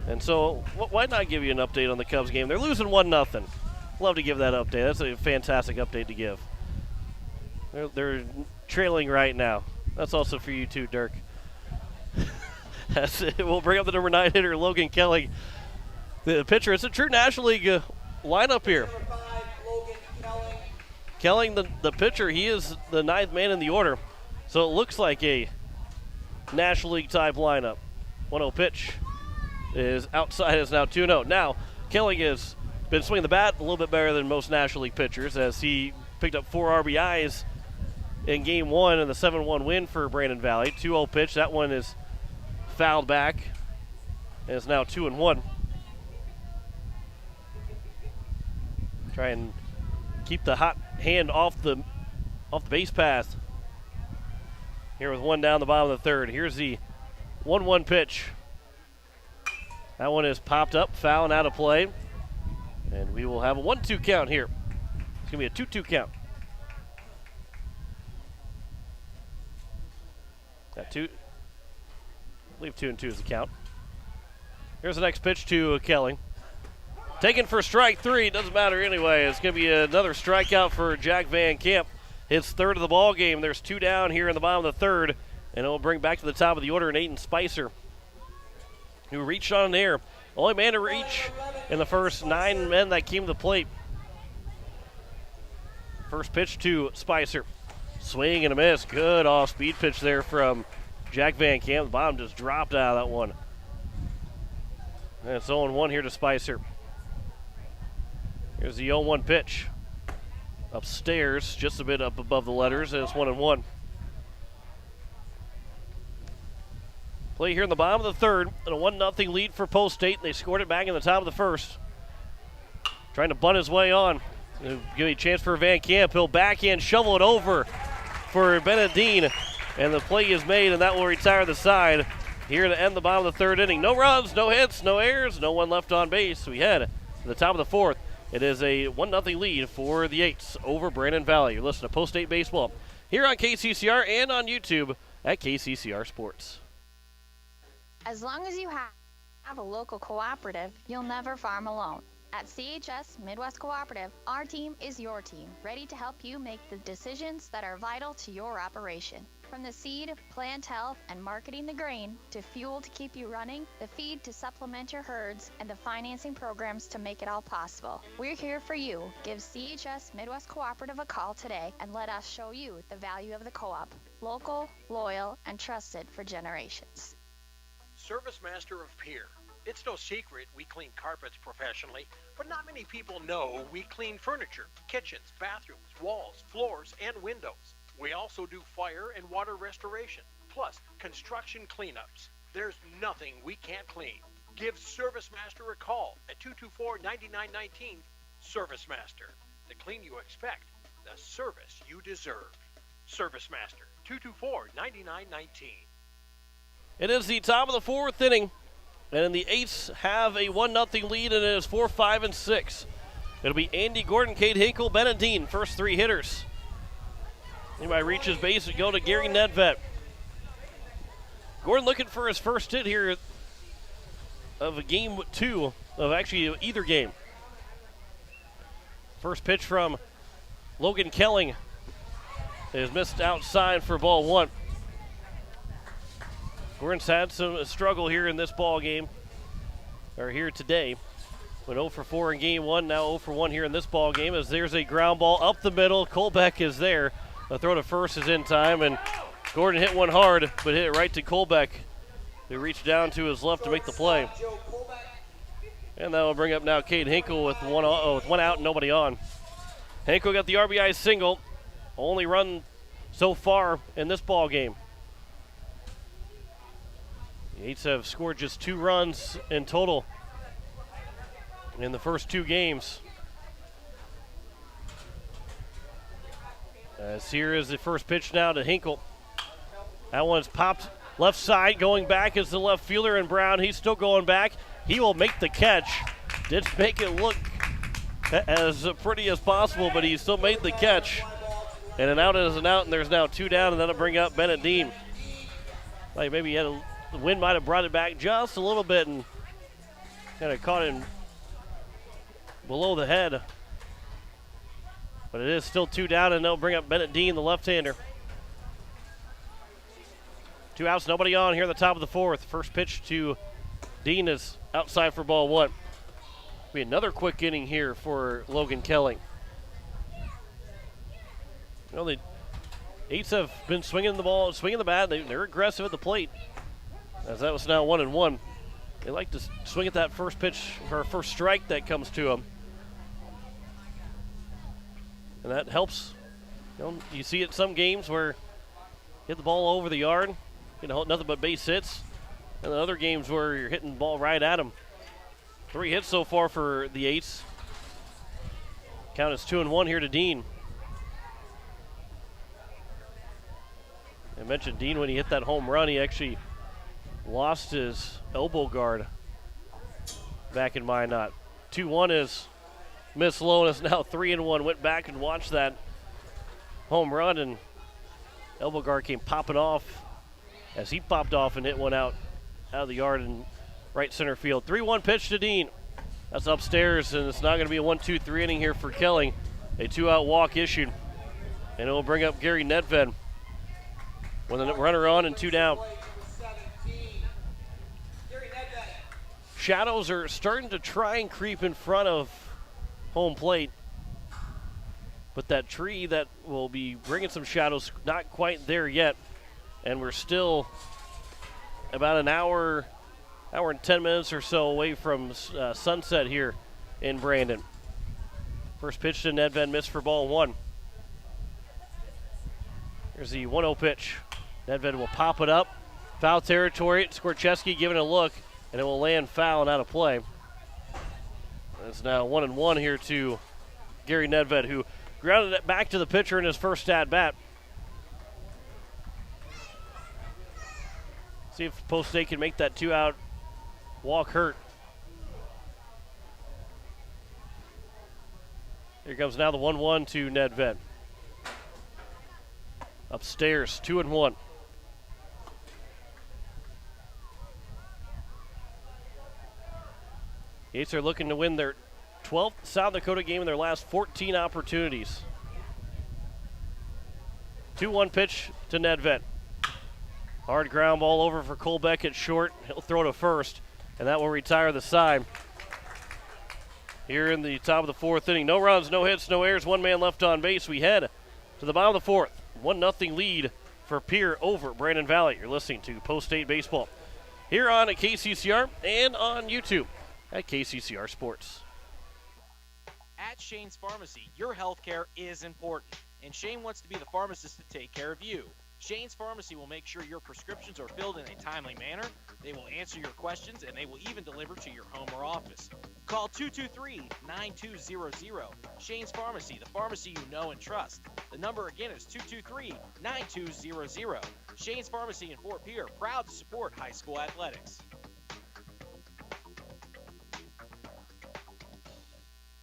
And so, why not give you an update on the Cubs game? They're losing 1-0. Love to give that update. That's a fantastic update to give. They're trailing right now. That's also for you too, Dirk. We'll bring up the number 9 hitter, Logan Kelly. The pitcher, it's a true National League lineup here. Kelly, the pitcher, he is the 9th man in the order. So it looks like a National League type lineup. 1-0 pitch is outside, is now 2-0. Now, Kelly has been swinging the bat a little bit better than most National League pitchers, as he picked up 4 RBIs in Game 1 in the 7-1 win for Brandon Valley. 2-0 pitch, that one is fouled back, and it's now 2-1. Try and keep the hot hand off the base path. Here with 1 down the bottom of the third. Here's the 1-1 pitch. That one is popped up, foul and out of play. And we will have a 1-2 count here. It's going to be a 2-2 count. Got 2. I believe 2-2 is the count. Here's the next pitch to Kelly. Taken for strike 3. Doesn't matter anyway. It's going to be another strikeout for Jack Van Camp. His third of the ball game. There's 2 down here in the bottom of the third. And it'll bring back to the top of the order Aiden Spicer, who reached on there. Only man to reach in the first 9 men that came to the plate. First pitch to Spicer. Swing and a miss. Good off-speed pitch there from Jack Van Camp. The bottom just dropped out of that one. And it's 0-1 here to Spicer. Here's the 0-1 pitch. Upstairs, just a bit up above the letters, and it's 1-1. Play here in the bottom of the third, and a 1-0 lead for Post State. They scored it back in the top of the first. Trying to bunt his way on. Give a chance for Van Camp. He'll backhand shovel it over for Benedine. And the play is made, and that will retire the side here to end the bottom of the third inning. No runs, no hits, no errors, no one left on base. We head to the top of the fourth. It is a 1-0 lead for the Eights over Brandon Valley. You're listening to Post State Baseball here on KCCR and on YouTube at KCCR Sports. As long as you have a local cooperative, you'll never farm alone. At CHS Midwest Cooperative, our team is your team, ready to help you make the decisions that are vital to your operation. From the seed, plant health, and marketing the grain, to fuel to keep you running, the feed to supplement your herds, and the financing programs to make it all possible. We're here for you. Give CHS Midwest Cooperative a call today and let us show you the value of the co-op. Local, loyal, and trusted for generations. Service Master of Pierre. It's no secret we clean carpets professionally, but not many people know we clean furniture, kitchens, bathrooms, walls, floors, and windows. We also do fire and water restoration, plus construction cleanups. There's nothing we can't clean. Give Service Master a call at 224-9919. Service Master. The clean you expect, the service you deserve. Service Master, 224-9919. It is the top of the fourth inning, and the Eights have a 1-0 lead, and it is 4, 5, and 6. It'll be Andy Gordon, Cade Hinkle, Bennett Dean, first three hitters. Anybody reaches base and go to Gary Nedved. Gordon looking for his first hit here of a game 2, of actually either game. First pitch from Logan Kelling is missed outside for ball 1. Gordon's had some struggle here in this ball game, or here today. Went 0 for 4 in game 1, now 0 for 1 here in this ball game, as there's a ground ball up the middle. Colbeck is there. The throw to first is in time, and Gordon hit one hard, but hit it right to Colbeck, who reached down to his left to make the play. And that will bring up now Cade Hinkle with one out and nobody on. Hinkle got the RBI single, only run so far in this ball game. The Eights have scored just 2 runs in total in the first 2 games. As here is the first pitch now to Hinkle. That one's popped left side, going back is the left fielder, and Brown, he's still going back. He will make the catch. Didn't make it look as pretty as possible, but he still made the catch. And an out is an out, and there's now 2 down, and that'll bring up Bennett Dean. Like maybe the wind might have brought it back just a little bit and kind of caught him below the head. But it is still 2 down, and they'll bring up Bennett Dean, the left-hander. 2 outs, nobody on here at the top of the fourth. First pitch to Dean is outside for ball 1. Be another quick inning here for Logan Kelling. You know, the Eights have been swinging the ball, swinging the bat. They're aggressive at the plate, as that was now 1-1. They like to swing at that first pitch or first strike that comes to them. And that helps. You know, you see it some games where hit the ball over the yard, nothing but base hits. And then other games where you're hitting the ball right at them. 3 hits so far for the Eights. Count is 2-1 here to Dean. I mentioned Dean, when he hit that home run, he actually lost his elbow guard back in Minot. 2-1 is Miss Sloan is now 3-1. Went back and watched that home run, and elbow guard came popping off as he popped off and hit one out of the yard in right center field. 3-1 pitch to Dean. That's upstairs, and it's not going to be a 1-2-3 inning here for Kelling. A 2-out walk issued, and it will bring up Gary Nedved with a runner on and 2 down. Shadows are starting to try and creep in front of home plate, but that tree that will be bringing some shadows, not quite there yet, and we're still about an hour and 10 minutes or so away from sunset here in Brandon. First pitch to Nedved, missed for ball 1. Here's the 1-0 pitch. Nedved will pop it up, foul territory. Skorcheski giving it a look, and it will land foul and out of play. It's now 1-1 here to Gary Nedved, who grounded it back to the pitcher in his first at-bat. See if Post State can make that 2-out walk hurt. Here comes now the 1-1 to Nedved. Upstairs, 2-1. Eights are looking to win their 12th South Dakota game in their last 14 opportunities. 2-1 pitch to Nedved. Hard ground ball over for Colbeck at short. He'll throw to first, and that will retire the side. Here in the top of the fourth inning. No runs, no hits, no errors. 1 man left on base. We head to the bottom of the fourth. 1-0 lead for Pierre over Brandon Valley. You're listening to Post State Baseball here on KCCR and on YouTube at KCCR Sports. At Shane's Pharmacy, your health care is important, and Shane wants to be the pharmacist to take care of you. Shane's Pharmacy will make sure your prescriptions are filled in a timely manner, they will answer your questions, and they will even deliver to your home or office. Call 223-9200. Shane's Pharmacy, the pharmacy you know and trust. The number again is 223-9200. Shane's Pharmacy in Fort Pierre, proud to support high school athletics.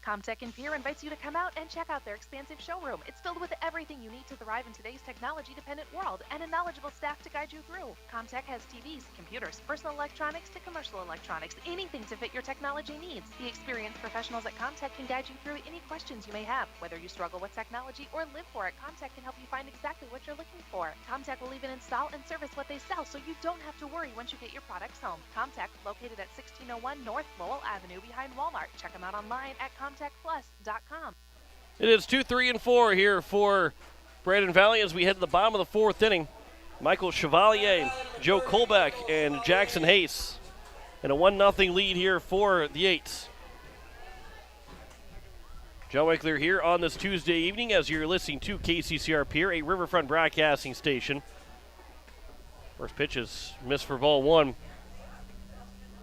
Comtech in Pierre invites you to come out and check out their expansive showroom. It's filled with everything you need to thrive in today's technology-dependent world and a knowledgeable staff to guide you through. Comtech has TVs, computers, personal electronics to commercial electronics, anything to fit your technology needs. The experienced professionals at Comtech can guide you through any questions you may have. Whether you struggle with technology or live for it, Comtech can help you find exactly what you're looking for. Comtech will even install and service what they sell, so you don't have to worry once you get your products home. Comtech, located at 1601 North Lowell Avenue behind Walmart. Check them out online at comtechplus.com. It is 2, 3, and 4 here for Brandon Valley as we head to the bottom of the fourth inning. Michael Chevalier, Joe Colbeck, and Jackson Hayes. And a 1-0 lead here for the Eights. Joe Wickler here on this Tuesday evening as you're listening to KCCR Pierre, a Riverfront broadcasting station. First pitch is missed for ball one.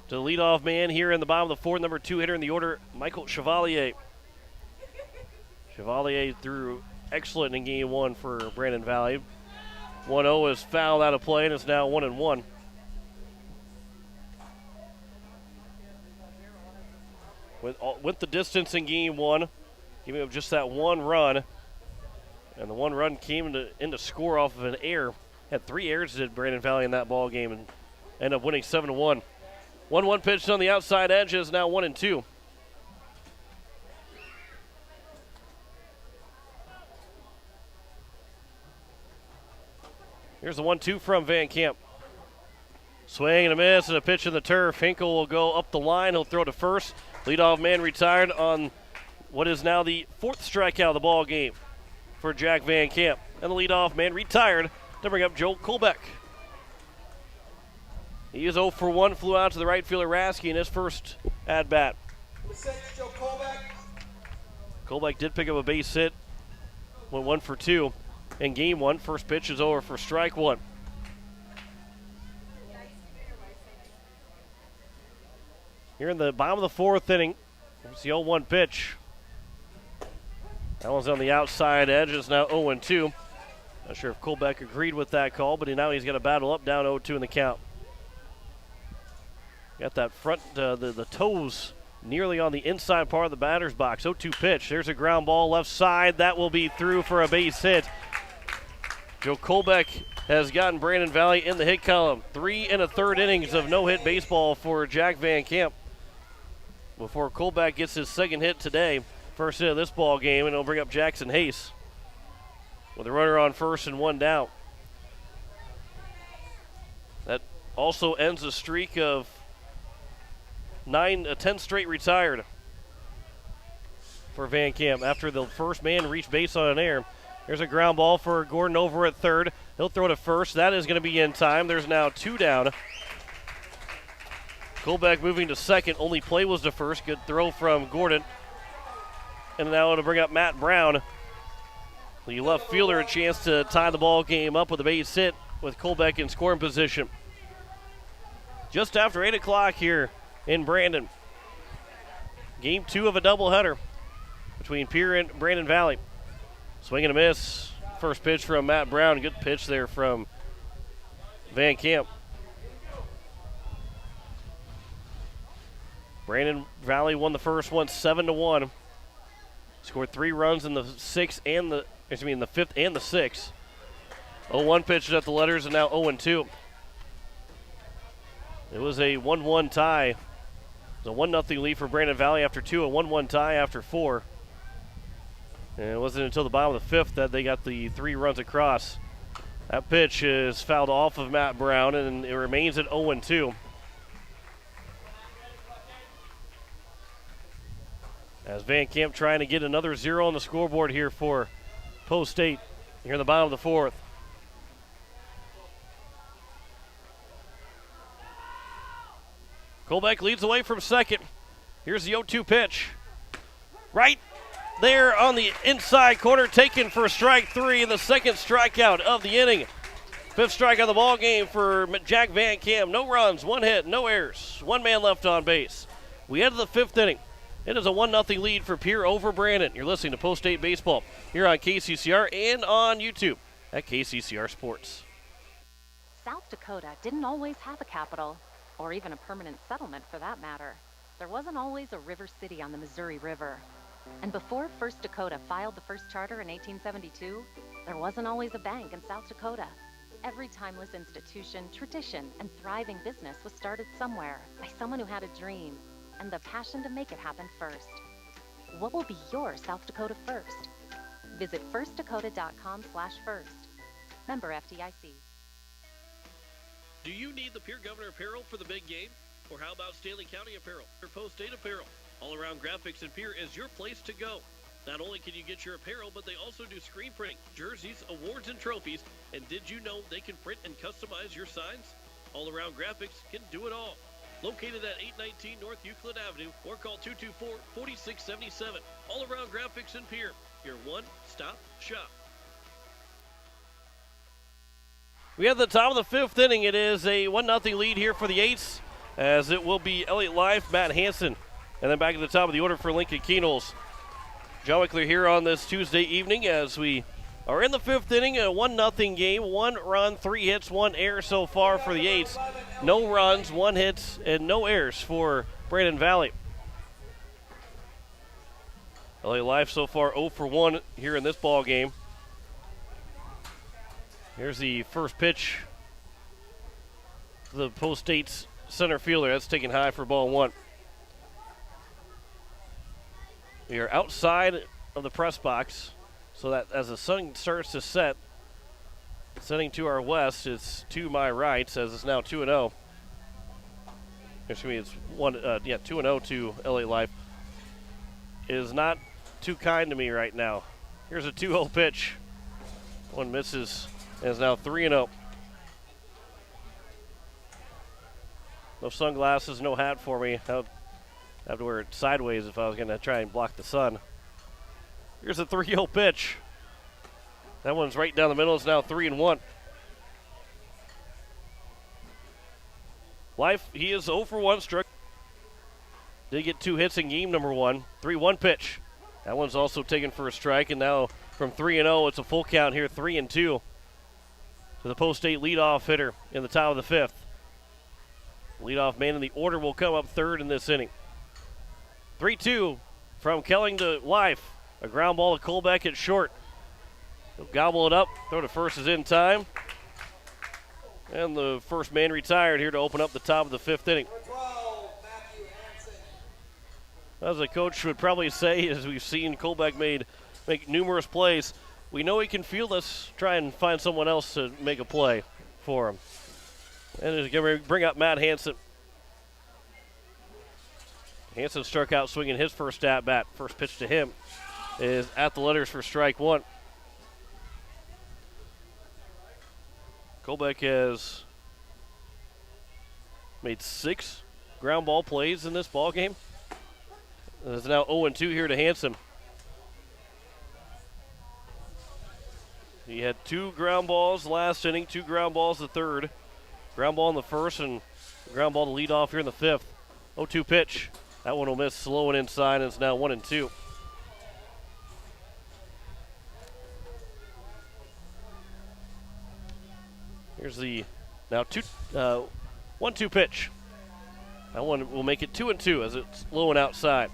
To the leadoff man here in the bottom of the fourth, number 2 hitter in the order, Michael Chevalier. Chevalier threw excellent in game one for Brandon Valley. 1-0 is fouled out of play, and it's now 1-1. With the distance in game one, giving up just that one run. And the one run came into score off of an error. Had 3 errors, did Brandon Valley in that ball game, and ended up winning 7-1. 1-1 pitch on the outside edge is now 1-2. Here's the 1-2 from Van Camp. Swing and a miss and a pitch in the turf. Hinkle will go up the line. He'll throw to first. Leadoff man retired on what is now the 4th strikeout of the ball game for Jack Van Camp. And the leadoff man retired to bring up Joel Colbeck. He is 0 for 1, flew out to the right fielder Rasky in his first at-bat. Colbeck did pick up a base hit, went 1 for 2 in game one. First pitch is over for strike one. Here in the bottom of the fourth inning, here's the 0-1 pitch. That one's on the outside edge. It's now 0-2. Not sure if Colbeck agreed with that call, but now he's got to battle up, down 0-2 in the count. Got that front, the toes nearly on the inside part of the batter's box. 0-2 pitch. There's a ground ball left side. That will be through for a base hit. Joe Colbeck has gotten Brandon Valley in the hit column. 3 1/3 innings of no-hit baseball for Jack Van Camp before Colbeck gets his second hit today. First hit of this ball game, and it'll bring up Jackson Hayes with a runner on first and 1 down. That also ends a streak of 10 straight retired for Van Camp after the first man reached base on an error. There's a ground ball for Gordon over at third. He'll throw to first. That is going to be in time. There's now 2 down. Colbeck moving to second. Only play was to first. Good throw from Gordon. And now to bring up Matt Brown. The left fielder a chance to tie the ball game up with a base hit with Colbeck in scoring position. Just after 8 o'clock here in Brandon. Game 2 of a doubleheader between Pierre and Brandon Valley. Swing and a miss. First pitch from Matt Brown. Good pitch there from Van Camp. Brandon Valley won the first one 7-1. Scored 3 runs in the 5th and the 6th. 0-1 pitches at the letters and now 0-2. It was a 1-1 tie. It was a 1-0 lead for Brandon Valley after 2, a 1-1 tie after 4. And it wasn't until the bottom of the 5th that they got the 3 runs across. That pitch is fouled off of Matt Brown, and it remains at 0-2. As Van Camp trying to get another 0 on the scoreboard here for Post State here in the bottom of the 4th. Colbeck leads away from second. Here's the 0-2 pitch. Right there on the inside corner, taken for strike three, and the second strikeout of the inning. Fifth strike on the ball game for Jack Van Cam. No runs, one hit, no errors, one man left on base. We enter the fifth inning. It is a 1-0 lead for Pierre over Brandon. You're listening to Post 8 Baseball here on KCCR and on YouTube at KCCR Sports. South Dakota didn't always have a capital, or even a permanent settlement for that matter. There wasn't always a river city on the Missouri River. And before First Dakota filed the first charter in 1872, there wasn't always a bank in South Dakota. Every timeless institution, tradition, and thriving business was started somewhere by someone who had a dream and the passion to make it happen first. What will be your South Dakota first? Visit firstdakota.com/first. Member FDIC. Do you need the Pierre Governor apparel for the big game? Or how about Stanley County apparel or Post 8 apparel? All Around Graphics and Pierre is your place to go. Not only can you get your apparel, but they also do screen printing, jerseys, awards, and trophies. And did you know they can print and customize your signs? All Around Graphics can do it all. Located at 819 North Euclid Avenue, or call 224-4677. All Around Graphics and Pierre, your one-stop shop. We have the top of the fifth inning. It is a 1-0 lead here for the Eights, as it will be Elliott Life, Matt Hansen, and then back at the top of the order for Lincoln Keenels. John Wickler here on this Tuesday evening as we are in the fifth inning, a 1-0 game, 1 run, 3 hits, 1 error so far for the Eights. No runs, 1 hits, and no errors for Brandon Valley. Elliott Life so far 0 for 1 here in this ball game. Here's the first pitch. The Post 8's center fielder. That's taken high for ball 1. We are outside of the press box, so that as the sun starts to set, setting to our west, it's to my right, as it's now 2-0. Excuse me, it's 2-0 to Elliott Life. It is not too kind to me right now. Here's a 2-0 pitch. One misses, and it's now 3-0. No sunglasses, no hat for me. I'd have to wear it sideways if I was going to try and block the sun. Here's a 3-0 pitch. That one's right down the middle. It's now 3-1. Life, he is 0 for 1. Struck. Did get 2 hits in game number 1. 3-1 pitch. That one's also taken for a strike. And now from 3-0, it's a full count here, 3-2. To the Post 8 leadoff hitter in the top of the fifth. Leadoff man in the order will come up third in this inning. 3-2 from Kelling to Life. A ground ball to Colbeck at short. He'll gobble it up. Throw to first is in time. And the first man retired here to open up the top of the fifth inning. As a coach would probably say, as we've seen Colbeck make numerous plays, we know he can field us. Try and find someone else to make a play for him. And he's going to bring up Matt Hansen. Hansen struck out swinging his first at bat. First pitch to him is at the letters for strike 1. Colbeck has made 6 ground ball plays in this ball game. It's now 0-2 here to Hansen. He had 2 ground balls last inning, 2 ground balls the third. Ground ball in the first and ground ball to lead off here in the fifth. 0-2 pitch. That one will miss slow and inside, and it's now 1-2. Here's the now 1-2 pitch. That one will make it 2-2 as it's low and outside.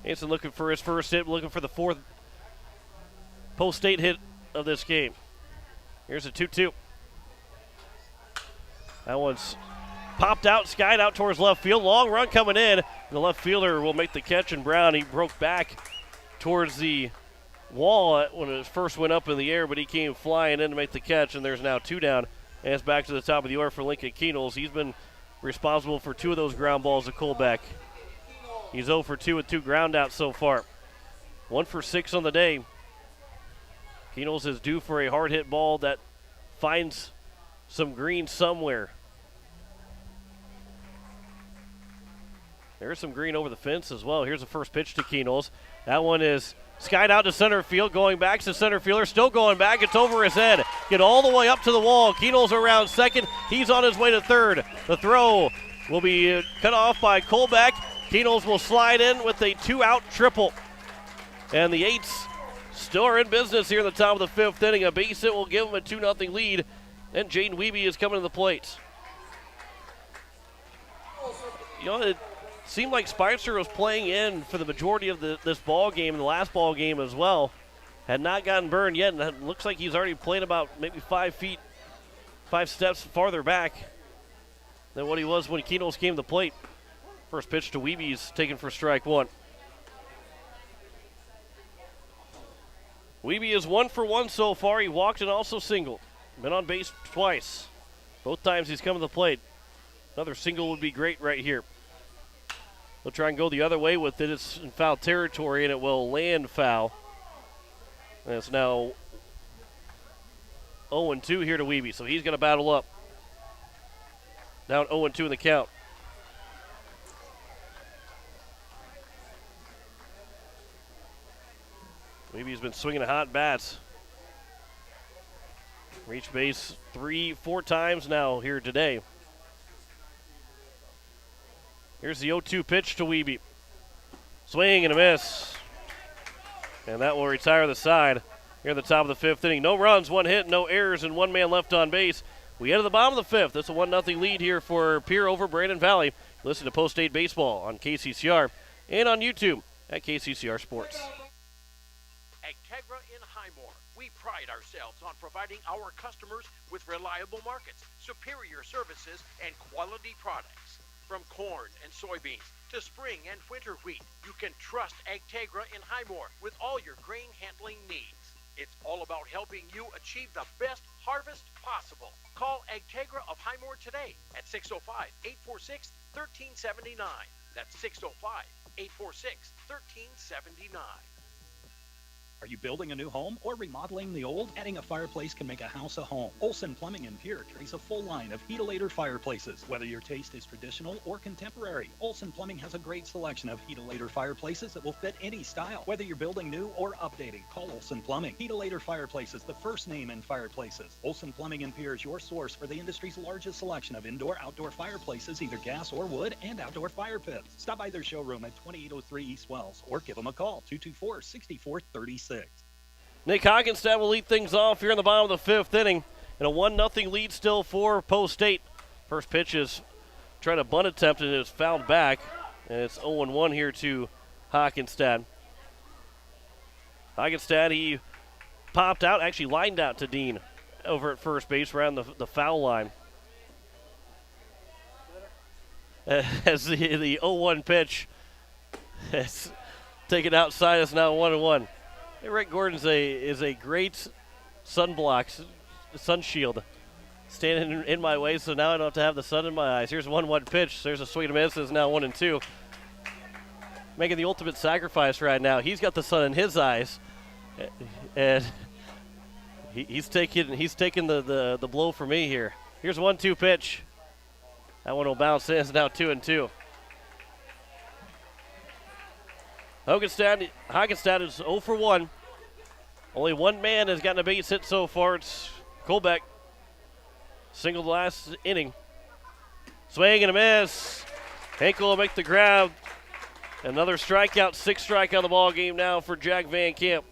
Hansen looking for his first hit, looking for the 4th Post 8 hit of this game. Here's a 2-2. That one's popped out, skied out towards left field. Long run coming in. The left fielder will make the catch, and Brown, he broke back towards the wall when it first went up in the air, but he came flying in to make the catch, and there's now 2 down. And it's back to the top of the order for Lincoln Keenels. He's been responsible for 2 of those ground balls to Colbeck. He's 0 for 2 with 2 ground outs so far. 1 for 6 on the day. Keenels is due for a hard hit ball that finds some green somewhere. There's some green over the fence as well. Here's the first pitch to Keenels. That one is skied out to center field, going back to center fielder, still going back. It's over his head. Get all the way up to the wall. Keenels around second. He's on his way to third. The throw will be cut off by Colbeck. Keenels will slide in with a 2-out triple. And the Eights still are in business here in the top of the fifth inning. A base hit will give them a 2-0 lead. And Jaden Wiebe is coming to the plate. You know, it seemed like Spicer was playing in for the majority of this ball game, the last ball game as well. Had not gotten burned yet, and it looks like he's already played about maybe 5 steps farther back than what he was when Keenels came to the plate. First pitch to Wiebe's taken for strike one. Wiebe is 1 for 1 so far. He walked and also singled. Been on base twice. Both times he's come to the plate. Another single would be great right here. They'll try and go the other way with it. It's in foul territory, and it will land foul. And it's now 0-2 here to Wiebe, so he's going to battle up. Down 0-2 in the count. Wiebe's been swinging hot bats. Reached base 3-4 times now here today. Here's the 0-2 pitch to Wiebe. Swing and a miss. And that will retire the side here at the top of the fifth inning. No runs, 1 hit, no errors, and 1 man left on base. We head to the bottom of the fifth. It's a 1-0 lead here for Pierre over Brandon Valley. Listen to Post State Baseball on KCCR and on YouTube at KCCR Sports. Agtegra in Highmore. We pride ourselves on providing our customers with reliable markets, superior services, and quality products. From corn and soybeans to spring and winter wheat, you can trust Agtegra in Highmore with all your grain handling needs. It's all about helping you achieve the best harvest possible. Call Agtegra of Highmore today at 605-846-1379. That's 605-846-1379. Are you building a new home or remodeling the old? Adding a fireplace can make a house a home. Olson Plumbing in Pierre carries a full line of Heatolator fireplaces. Whether your taste is traditional or contemporary, Olson Plumbing has a great selection of Heatolator fireplaces that will fit any style. Whether you're building new or updating, call Olson Plumbing. Heatolator Fireplaces, the first name in fireplaces. Olson Plumbing in Pierre is your source for the industry's largest selection of indoor-outdoor fireplaces, either gas or wood, and outdoor fire pits. Stop by their showroom at 2803 East Wells or give them a call, 224-6436. Nick Hockenstad will lead things off here in the bottom of the fifth inning. And a 1-0 lead still for Post State. First pitch is trying to bunt attempt and is fouled back. And it's 0-1 here to Hockenstad. Hockenstad, he popped out, actually lined out to Dean over at first base around the foul line. As the 0-1 pitch is taken outside, it's now 1-1. Hey, Rick Gordon is a great sun shield standing in my way, so now I don't have to have the sun in my eyes. Here's 1-1 pitch. There's a swing and a miss. It's now 1-2. Making the ultimate sacrifice right now. He's got the sun in his eyes, and he's taking the blow for me here. Here's a 1-2 pitch. That one will bounce in. It's now 2-2. Hockenstad is 0 for 1. Only one man has gotten a base hit so far. It's Colbeck. Single last inning. Swing and a miss. Henkel will make the grab. Another strikeout, 6th strikeout of the ball game now for Jack Van Camp.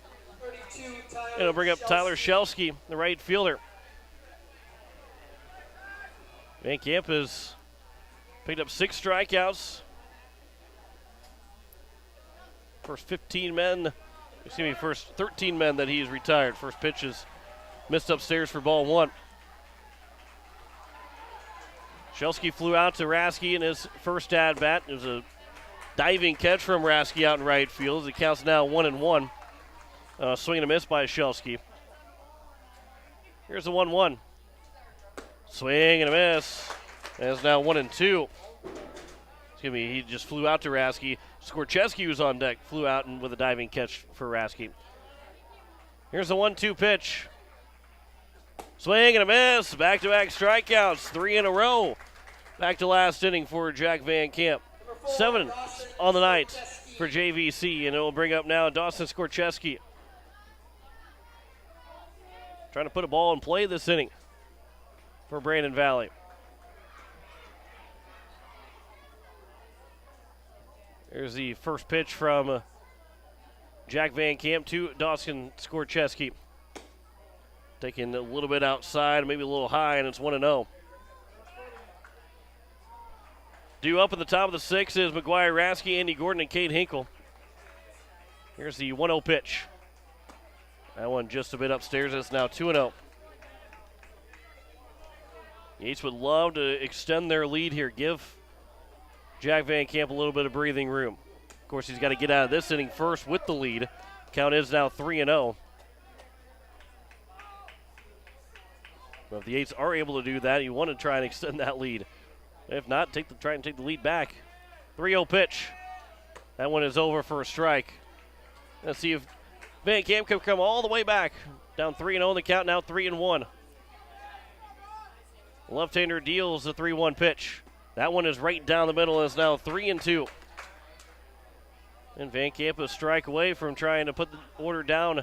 It'll bring up Tyler Shelsky, the right fielder. Van Camp has picked up 6 strikeouts. First 13 men that he's retired. First pitch is missed upstairs for ball 1. Shelsky flew out to Rasky in his first at-bat. It was a diving catch from Rasky out in right field. It counts now 1-1. Swing and a miss by Shelsky. Here's the 1-1. Swing and a miss. And it's now 1-2. Excuse me, he just flew out to Rasky. Skorcheski was on deck, flew out and with a diving catch for Rasky. Here's the 1-2 pitch. Swing and a miss. Back-to-back strikeouts, 3 in a row. Back to last inning for Jack Van Camp. 7 on the night for JVC, and it will bring up now Dawson Skorcheski. Trying to put a ball in play this inning for Brandon Valley. There's the first pitch from Jack Van Camp to Dawson Skorcheski. Taking a little bit outside, maybe a little high, and it's 1-0. Due up at the top of the 6 is McGuire Rasky, Andy Gordon, and Cade Hinkle. Here's the 1-0 pitch. That one just a bit upstairs. It's now 2-0. Yates would love to extend their lead here, give Jack Van Camp a little bit of breathing room. Of course, he's got to get out of this inning first with the lead. Count is now 3-0. But if the Yates are able to do that, you want to try and extend that lead. If not, try and take the lead back. 3-0 pitch. That one is over for a strike. Let's see if Van Camp can come all the way back. Down 3-0 in the count, now 3-1. Left-hander deals the 3-1 pitch. That one is right down the middle and is now 3-2. And Van Camp a strike away from trying to put the order down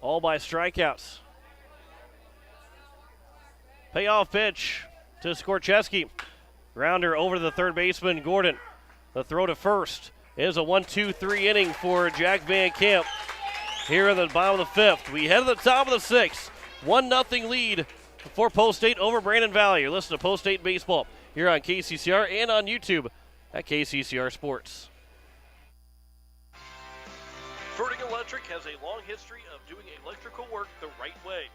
all by strikeouts. Payoff pitch to Skorcheski. Grounder over to the third baseman, Gordon. The throw to first is a 1-2-3 inning for Jack Van Camp here in the bottom of the 5th. We head to the top of the 6th. 1-0 lead for Post 8 over Brandon Valley. You're listening to Post 8 Baseball here on KCCR and on YouTube at KCCR Sports. Ferding Electric has a long history of doing electrical work the right way.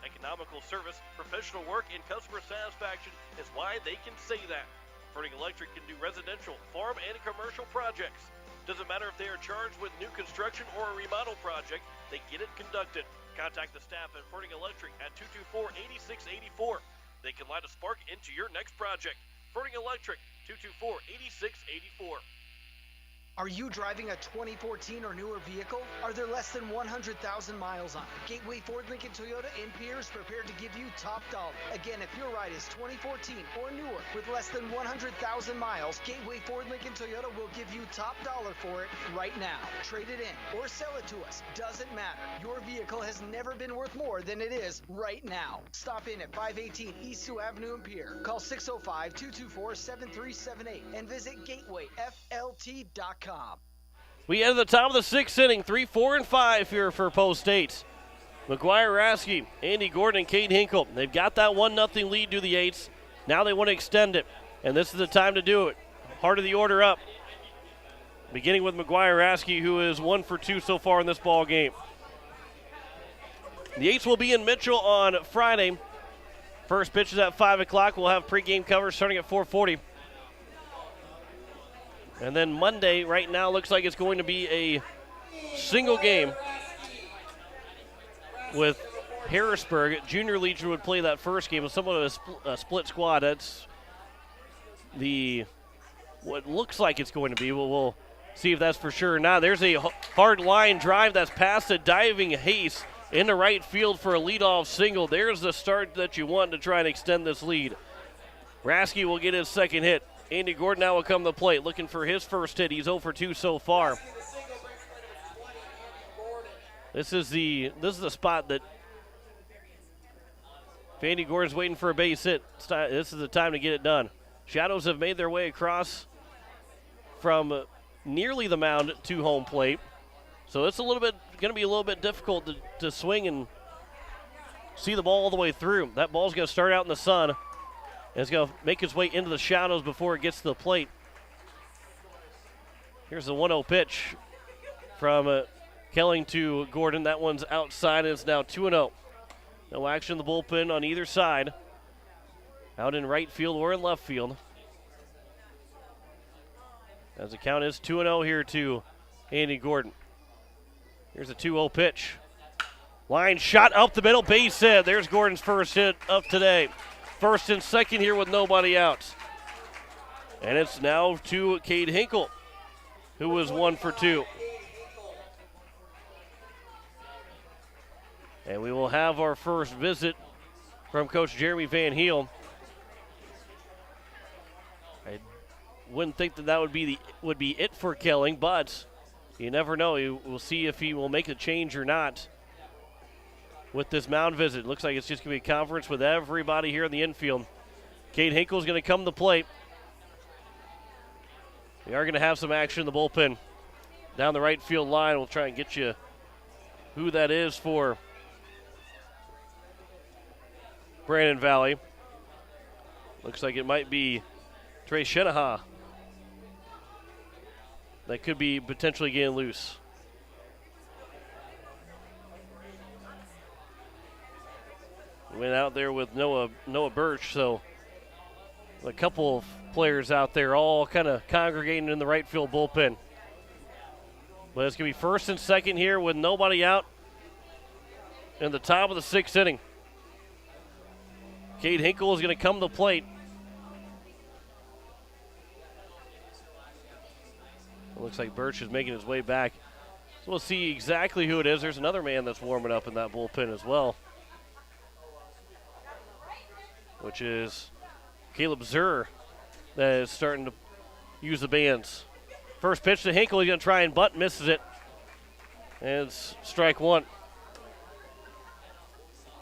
Economical service, professional work, and customer satisfaction is why they can say that. Ferding Electric can do residential, farm, and commercial projects. Doesn't matter if they are charged with new construction or a remodel project, they get it conducted. Contact the staff at Ferding Electric at 224-8684. They can light a spark into your next project. Ferding Electric, 224-8684. Are you driving a 2014 or newer vehicle? Are there less than 100,000 miles on it? Gateway Ford Lincoln Toyota in Pierre is prepared to give you top dollar. Again, if your ride is 2014 or newer with less than 100,000 miles, Gateway Ford Lincoln Toyota will give you top dollar for it right now. Trade it in or sell it to us. Doesn't matter. Your vehicle has never been worth more than it is right now. Stop in at 518 East Sioux Avenue in Pierre. Call 605-224-7378 and visit gatewayflt.com. We enter the top of the 6th inning, 3-4-5 here for Post 8. McGuire Rasky, Andy Gordon, and Cade Hinkle. They've got that 1-0 lead to the Yates. Now they want to extend it, and this is the time to do it. Heart of the order up. Beginning with McGuire Rasky, who is 1 for 2 so far in this ball game. The Yates will be in Mitchell on Friday. First pitch is at 5 o'clock. We'll have pregame coverage starting at 4:40. And then Monday, right now, looks like it's going to be a single game with Harrisburg. Junior Legion would play that first game with somewhat of a split squad. That's what looks like it's going to be. We'll see if that's for sure or not. There's a hard line drive that's past a diving Hayes into right field for a leadoff single. There's the start that you want to try and extend this lead. Rasky will get his second hit. Andy Gordon now will come to the plate, looking for his first hit. He's 0 for 2 so far. This is the spot that if Andy Gordon's waiting for a base hit, this is the time to get it done. Shadows have made their way across from nearly the mound to home plate. So it's going to be a little bit difficult to swing and see the ball all the way through. That ball's going to start out in the sun. And it's going to make its way into the shadows before it gets to the plate. Here's the 1-0 pitch from Kelling to Gordon. That one's outside, and it's now 2-0. No action in the bullpen on either side. Out in right field or in left field. As the count is 2-0 here to Andy Gordon. Here's a 2-0 pitch. Line shot up the middle, base hit. There's Gordon's first hit of today. First and second here with nobody out. And it's now to Cade Hinkle, who was 1 for 2. And we will have our first visit from Coach Jeremy Van Heel. I wouldn't think that would be it for Kelling, but you never know. We'll see if he will make a change or not with this mound visit. Looks like it's just going to be a conference with everybody here in the infield. Cade Hinkle's going to come to the plate. We are going to have some action in the bullpen down the right field line. We'll try and get you who that is for Brandon Valley. Looks like it might be Trey Shenaha. That could be potentially getting loose. Went out there with Noah Birch, so a couple of players out there all kind of congregating in the right field bullpen. But it's going to be first and second here with nobody out in the top of the sixth inning. Cade Hinkle is going to come to the plate. It looks like Birch is making his way back. So we'll see exactly who it is. There's another man that's warming up in that bullpen as well, which is Caleb Zerr, that is starting to use the bands. First pitch to Hinkle. He's going to try and bunt, misses it. And it's strike one.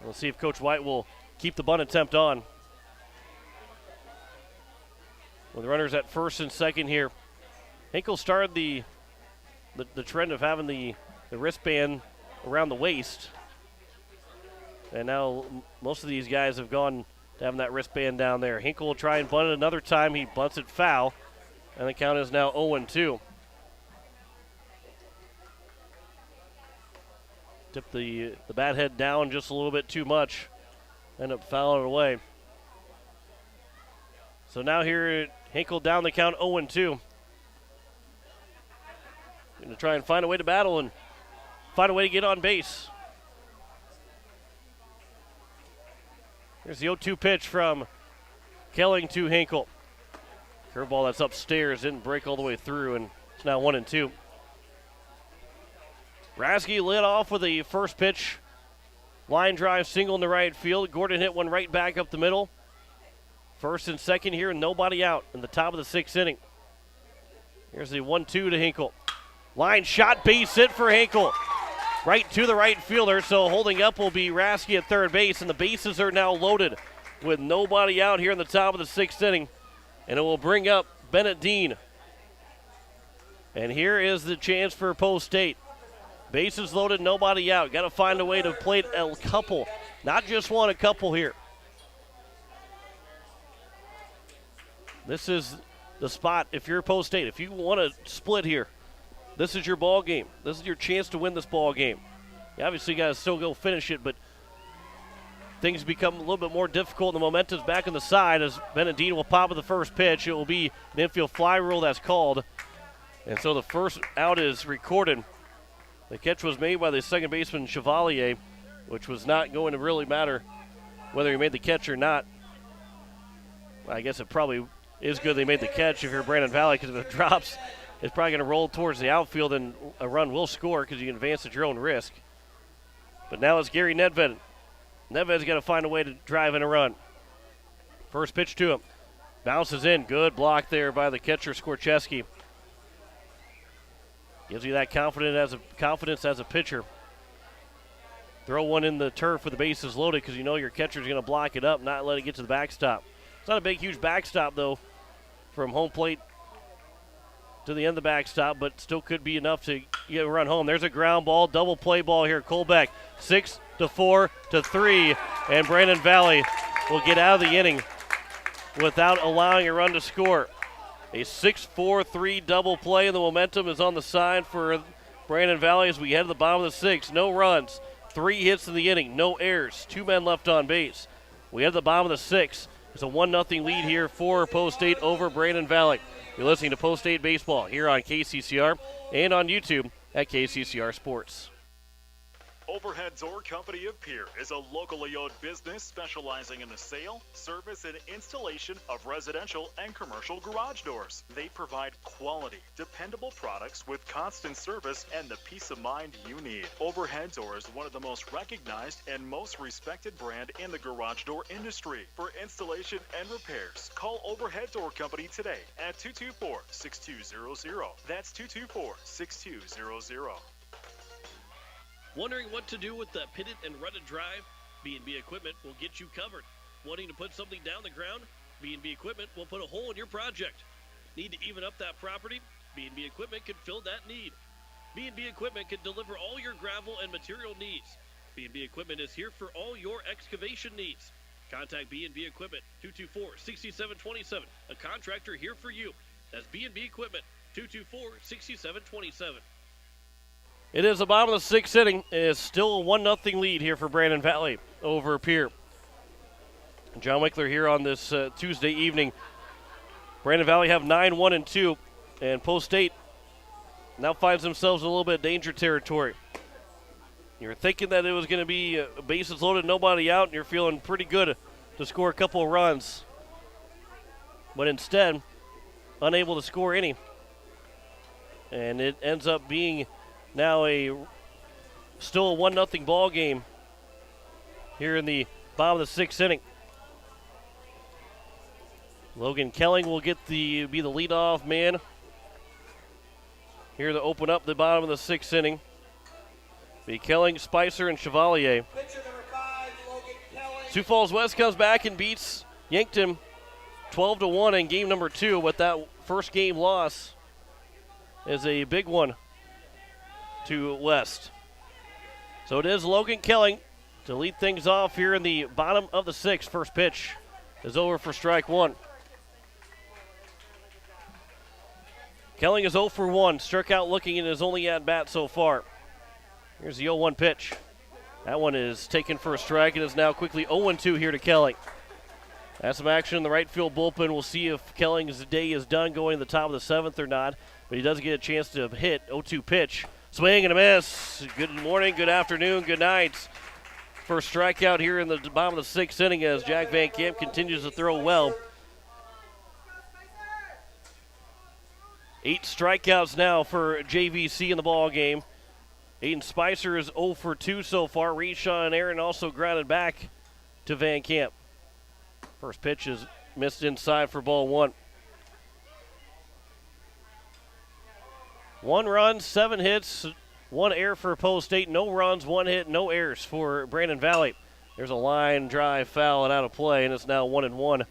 We'll see if Coach White will keep the bunt attempt on. With runners at first and second here. Hinkle started the trend of having the wristband around the waist. And now most of these guys have gone to having that wristband down there. Hinkle will try and bunt it another time. He bunts it foul. And the count is now 0-2. Tipped the bat head down just a little bit too much. End up fouling it away. So now here, Hinkle down the count 0-2. Going to try and find a way to battle and find a way to get on base. Here's the 0-2 pitch from Kelling to Hinkle. Curveball that's upstairs, didn't break all the way through, and it's now 1-2. Rasky lit off with a first pitch. Line drive single in the right field. Gordon hit one right back up the middle. First and second here, nobody out in the top of the sixth inning. Here's the 1-2 to Hinkle. Line shot, base hit for Hinkle. Right to the right fielder, so holding up will be Rasky at third base, and the bases are now loaded with nobody out here in the top of the sixth inning. And it will bring up Bennett Dean. And here is the chance for Post State. Bases loaded, nobody out. Got to find a way to plate a couple. Not just one, a couple here. This is the spot if you're Post State. If you want to split here, this is your ball game. This is your chance to win this ball game. You obviously got to still go finish it, but things become a little bit more difficult. The momentum's back on the side as Bennett Dean will pop with the first pitch. It will be an infield fly rule that's called. And so the first out is recorded. The catch was made by the second baseman Chevalier, which was not going to really matter whether he made the catch or not. I guess it probably is good they made the catch if you're Brandon Valley, because if it drops, it's probably going to roll towards the outfield and a run will score because you can advance at your own risk. But now it's Gary Nedved. Nedved's got to find a way to drive in a run. First pitch to him. Bounces in. Good block there by the catcher, Skorcheski. Gives you that confidence as a pitcher. Throw one in the turf with the bases loaded because you know your catcher's going to block it up, not let it get to the backstop. It's not a big, huge backstop, though, from home plate to the end of the backstop, but still could be enough to get a run home. There's a ground ball, double play ball here. Colbeck, 6-4-3, and Brandon Valley will get out of the inning without allowing a run to score. A 6-4-3 double play, and the momentum is on the side for Brandon Valley as we head to the bottom of the sixth. No runs, 3 hits in the inning, no errors, 2 men left on base. We head to the bottom of the sixth. It's a 1-0 lead here for Post State over Brandon Valley. You're listening to Post State Baseball here on KCCR and on YouTube at KCCR Sports. Overhead Door Company of Pierre is a locally owned business specializing in the sale, service, and installation of residential and commercial garage doors. They provide quality, dependable products with constant service and the peace of mind you need. Overhead Door is one of the most recognized and most respected brand in the garage door industry. For installation and repairs, call Overhead Door Company today at 224-6200. That's 224-6200. Wondering what to do with the pitted and rutted drive? B&B Equipment will get you covered. Wanting to put something down the ground? B&B Equipment will put a hole in your project. Need to even up that property? B&B Equipment can fill that need. B&B Equipment can deliver all your gravel and material needs. B&B Equipment is here for all your excavation needs. Contact B&B Equipment, 224-6727. A contractor here for you. That's B&B Equipment, 224-6727. It is the bottom of the sixth inning. It's still a 1-0 lead here for Brandon Valley over Pierre. John Wickler here on this Tuesday evening. Brandon Valley have 9-1-2, and Post State now finds themselves in a little bit of danger territory. You're thinking that it was going to be bases loaded, nobody out, and you're feeling pretty good to score a couple of runs. But instead, unable to score any. And it ends up being now still a 1-0 ball game here in the bottom of the sixth inning. Logan Kelling will be the leadoff man here to open up the bottom of the sixth inning. Be Kelling, Spicer, and Chevalier. Pitcher number 5, Logan Kelling. Sioux Falls West comes back and beats Yankton 12-1 in game number 2, but that first game loss is a big one to West. So it is Logan Kelling to lead things off here in the bottom of the sixth. First pitch is over for strike one. Kelling is 0 for 1, struck out looking in his only at-bat so far. Here's the 0-1 pitch. That one is taken for a strike and is now quickly 0-2 here to Kelling. That's some action in the right field bullpen. We'll see if Kelling's day is done going to the top of the seventh or not, but he does get a chance to hit 0-2 pitch. Swing and a miss. Good morning, good afternoon, good night. First strikeout here in the bottom of the sixth inning as Jack Van Camp continues to throw well. 8 strikeouts now for JVC in the ball game. Aiden Spicer is 0 for 2 so far. Reshaw and Aaron also grounded back to Van Camp. First pitch is missed inside for ball one. 1 run, 7 hits, 1 error for Post State. No runs, 1 hit, no errors for Brandon Valley. There's a line drive foul and out of play, and it's now 1-1.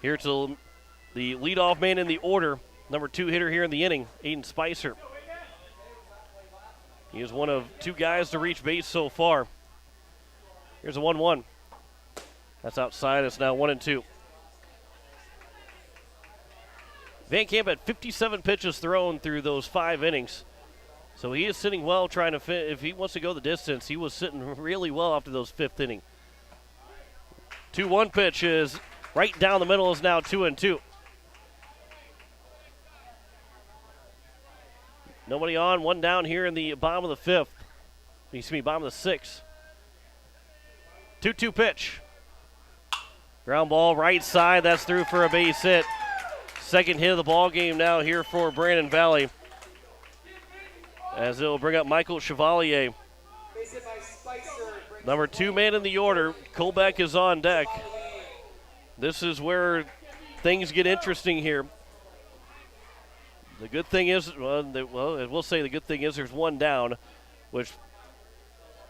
Here to the leadoff man in the order, number 2 hitter here in the inning, Aiden Spicer. He is one of 2 guys to reach base so far. Here's a 1-1. That's outside. It's now 1-2. Van Camp had 57 pitches thrown through those 5 innings. So he is sitting well trying to fit. If he wants to go the distance, he was sitting really well after those 5th inning. 2-1 pitch is right down the middle, is now 2-2. Nobody on, 1 down here in the bottom of the 5th. Bottom of the 6th. 2-2 pitch. Ground ball right side, that's through for a base hit. Second hit of the ball game now here for Brandon Valley, as it'll bring up Michael Chevalier. Number 2 man in the order, Colbeck is on deck. This is where things get interesting here. The good thing is, we'll say the good thing is there's 1 down, which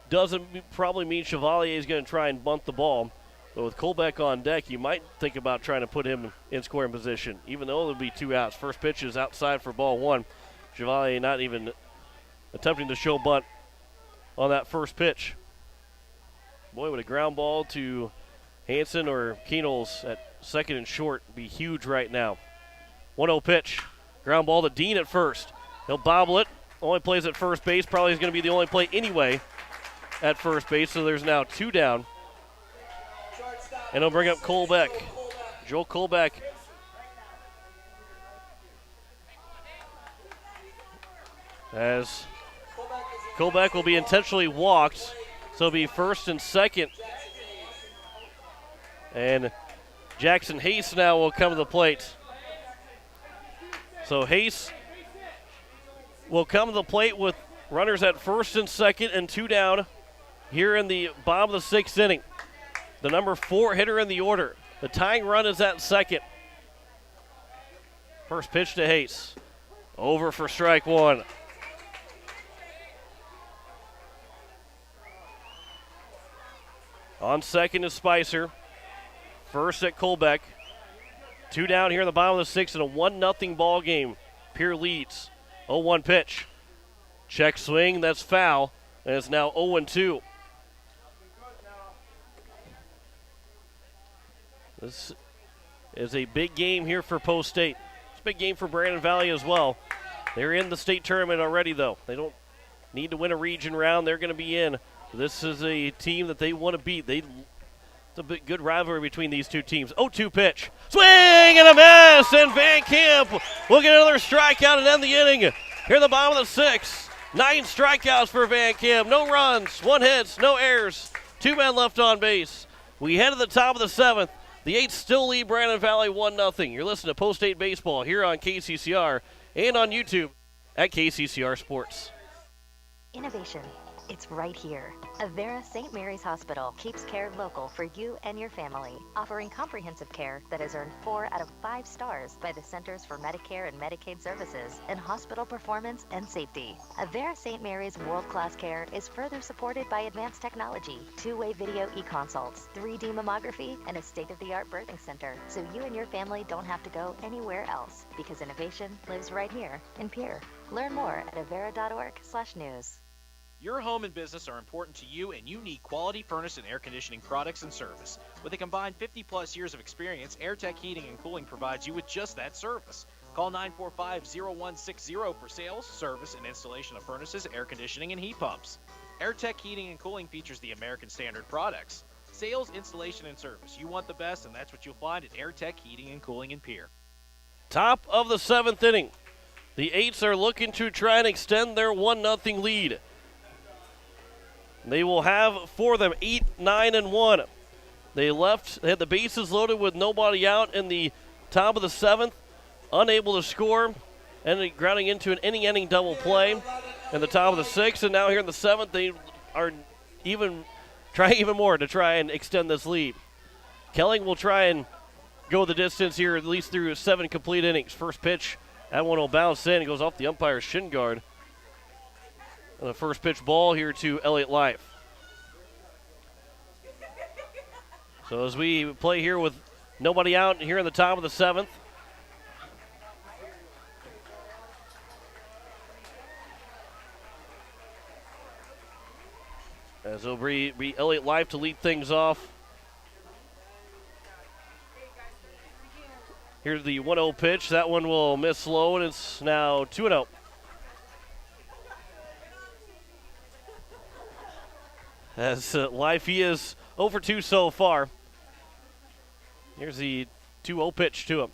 doesn't probably mean Chevalier is going to try and bunt the ball. But with Colbeck on deck, you might think about trying to put him in scoring position, even though there'll be 2 outs. First pitch is outside for ball 1. Chevalier not even attempting to show bunt on that first pitch. Boy, would a ground ball to Hanson or Keenels at second and short be huge right now. 1-0 pitch. Ground ball to Dean at first. He'll bobble it. Only plays at first base. Probably is going to be the only play anyway at first base, so there's now 2 down. And he'll bring up Colbeck. Joel Colbeck. As Colbeck will be intentionally walked, so it'll be first and second. And Jackson Hayes now will come to the plate. So Hayes will come to the plate with runners at first and second and 2 down here in the bottom of the 6th inning. The number 4 hitter in the order. The tying run is at second. First pitch to Hayes. Over for strike 1. On second is Spicer. First at Colbeck. 2 down here in the bottom of the 6th in a 1-0 ball game. Pierre leads. 0-1 pitch. Check swing, that's foul. And it's now 0-2. This is a big game here for Post State. It's a big game for Brandon Valley as well. They're in the state tournament already, though. They don't need to win a region round. They're going to be in. This is a team that they want to beat. It's a good rivalry between these two teams. 0-2 pitch. Swing and a miss, and Van Camp will get another strikeout and end the inning. Here in the bottom of the 6th. 9 strikeouts for Van Camp. No runs, 1 hits, no errors. 2 men left on base. We head to the top of the 7th. The 8th still lead Brandon Valley 1-0. You're listening to Post State Baseball here on KCCR and on YouTube at KCCR Sports. Innovation. It's right here. Avera St. Mary's Hospital keeps care local for you and your family, offering comprehensive care that has earned 4 out of 5 stars by the Centers for Medicare and Medicaid Services in hospital performance and safety. Avera St. Mary's world-class care is further supported by advanced technology, 2-way video e-consults, 3D mammography, and a state-of-the-art birthing center, so you and your family don't have to go anywhere else, because innovation lives right here in Pierre. Learn more at avera.org/news. Your home and business are important to you, and you need quality furnace and air conditioning products and service. With a combined 50-plus years of experience, AirTech Heating and Cooling provides you with just that service. Call 945-0160 for sales, service, and installation of furnaces, air conditioning, and heat pumps. AirTech Heating and Cooling features the American Standard products. Sales, installation, and service. You want the best, and that's what you'll find at AirTech Heating and Cooling in Pierre. Top of the 7th inning. The 8s are looking to try and extend their 1-0 lead. They will have for them 8, 9, and 1. They had the bases loaded with nobody out in the top of the 7th, unable to score, and grounding into an inning-ending double play in the top of the 6th. And now here in the 7th, they are trying even more to try and extend this lead. Kelling will try and go the distance here, at least through 7 complete innings. First pitch, that one will bounce in. It goes off the umpire's shin guard. And the first pitch ball here to Elliott Life. So as we play here with nobody out here in the top of the 7th. As it'll be Elliott Life to lead things off. Here's the 1-0 pitch. That one will miss low, and it's now 2-0. As Life, he is 0 for 2 so far. Here's the 2-0 pitch to him.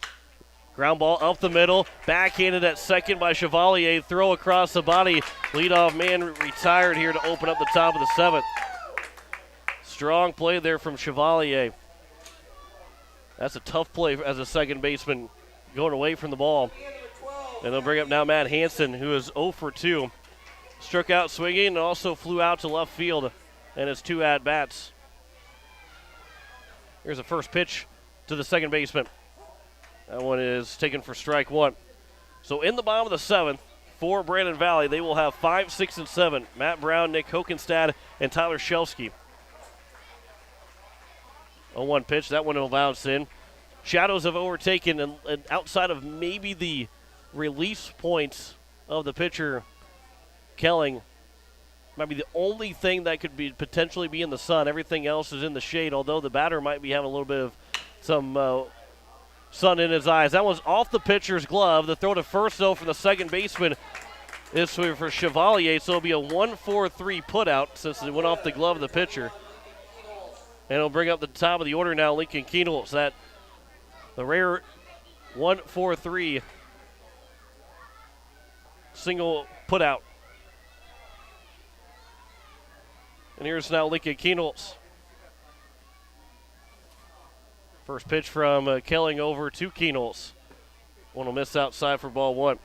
Ground ball up the middle. Backhanded at second by Chevalier. Throw across the body. Leadoff man retired here to open up the top of the 7th. Strong play there from Chevalier. That's a tough play as a second baseman going away from the ball. And they'll bring up now Matt Hansen, who is 0 for 2. Struck out swinging and also flew out to left field. And it's 2 at-bats. Here's the first pitch to the second baseman. That one is taken for strike 1. So in the bottom of the 7th, for Brandon Valley, they will have 5, 6, and 7. Matt Brown, Nick Hokenstad, and Tyler Shelsky. 0-1 pitch. That one will bounce in. Shadows have overtaken, and outside of maybe the release points of the pitcher, Kelling, might be the only thing that could be potentially be in the sun. Everything else is in the shade, although the batter might be having a little bit of some sun in his eyes. That one's off the pitcher's glove. The throw to first, though, from the second baseman is for Chevalier, so it'll be a 1-4-3 putout since it went off the glove of the pitcher. And it'll bring up the top of the order now, Lincoln Keenel. So that the rare 1-4-3 single putout. And here's now Lincoln Keenels. First pitch from Kelling over to Keenels. One will miss outside for ball one.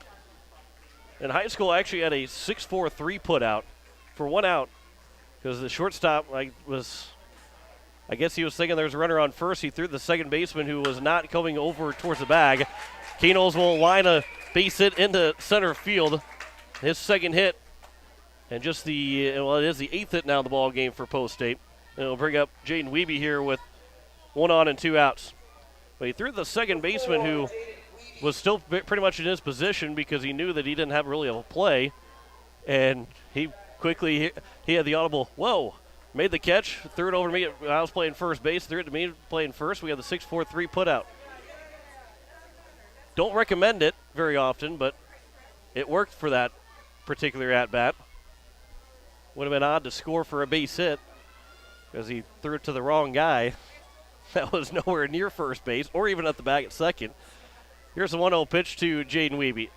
In high school, I actually had a 6-4-3 put out for one out because the shortstop I guess he was thinking there was a runner on first. He threw the second baseman who was not coming over towards the bag. Keenels will line a base hit into center field. His second hit, and it is the 8th hit now in the ball game for Post State. And it'll bring up Jaden Wiebe here with 1 on and 2 outs. But he threw the second baseman who was still pretty much in his position because he knew that he didn't have really a play. And he quickly, he had the audible, whoa, made the catch, threw it over to me. I was playing first base, threw it to me playing first. We had the 6-4-3 put out. Don't recommend it very often, but it worked for that particular at-bat. Would have been odd to score for a base hit because he threw it to the wrong guy. That was nowhere near first base or even at the bag at second. Here's the 1-0 pitch to Jaden Wiebe.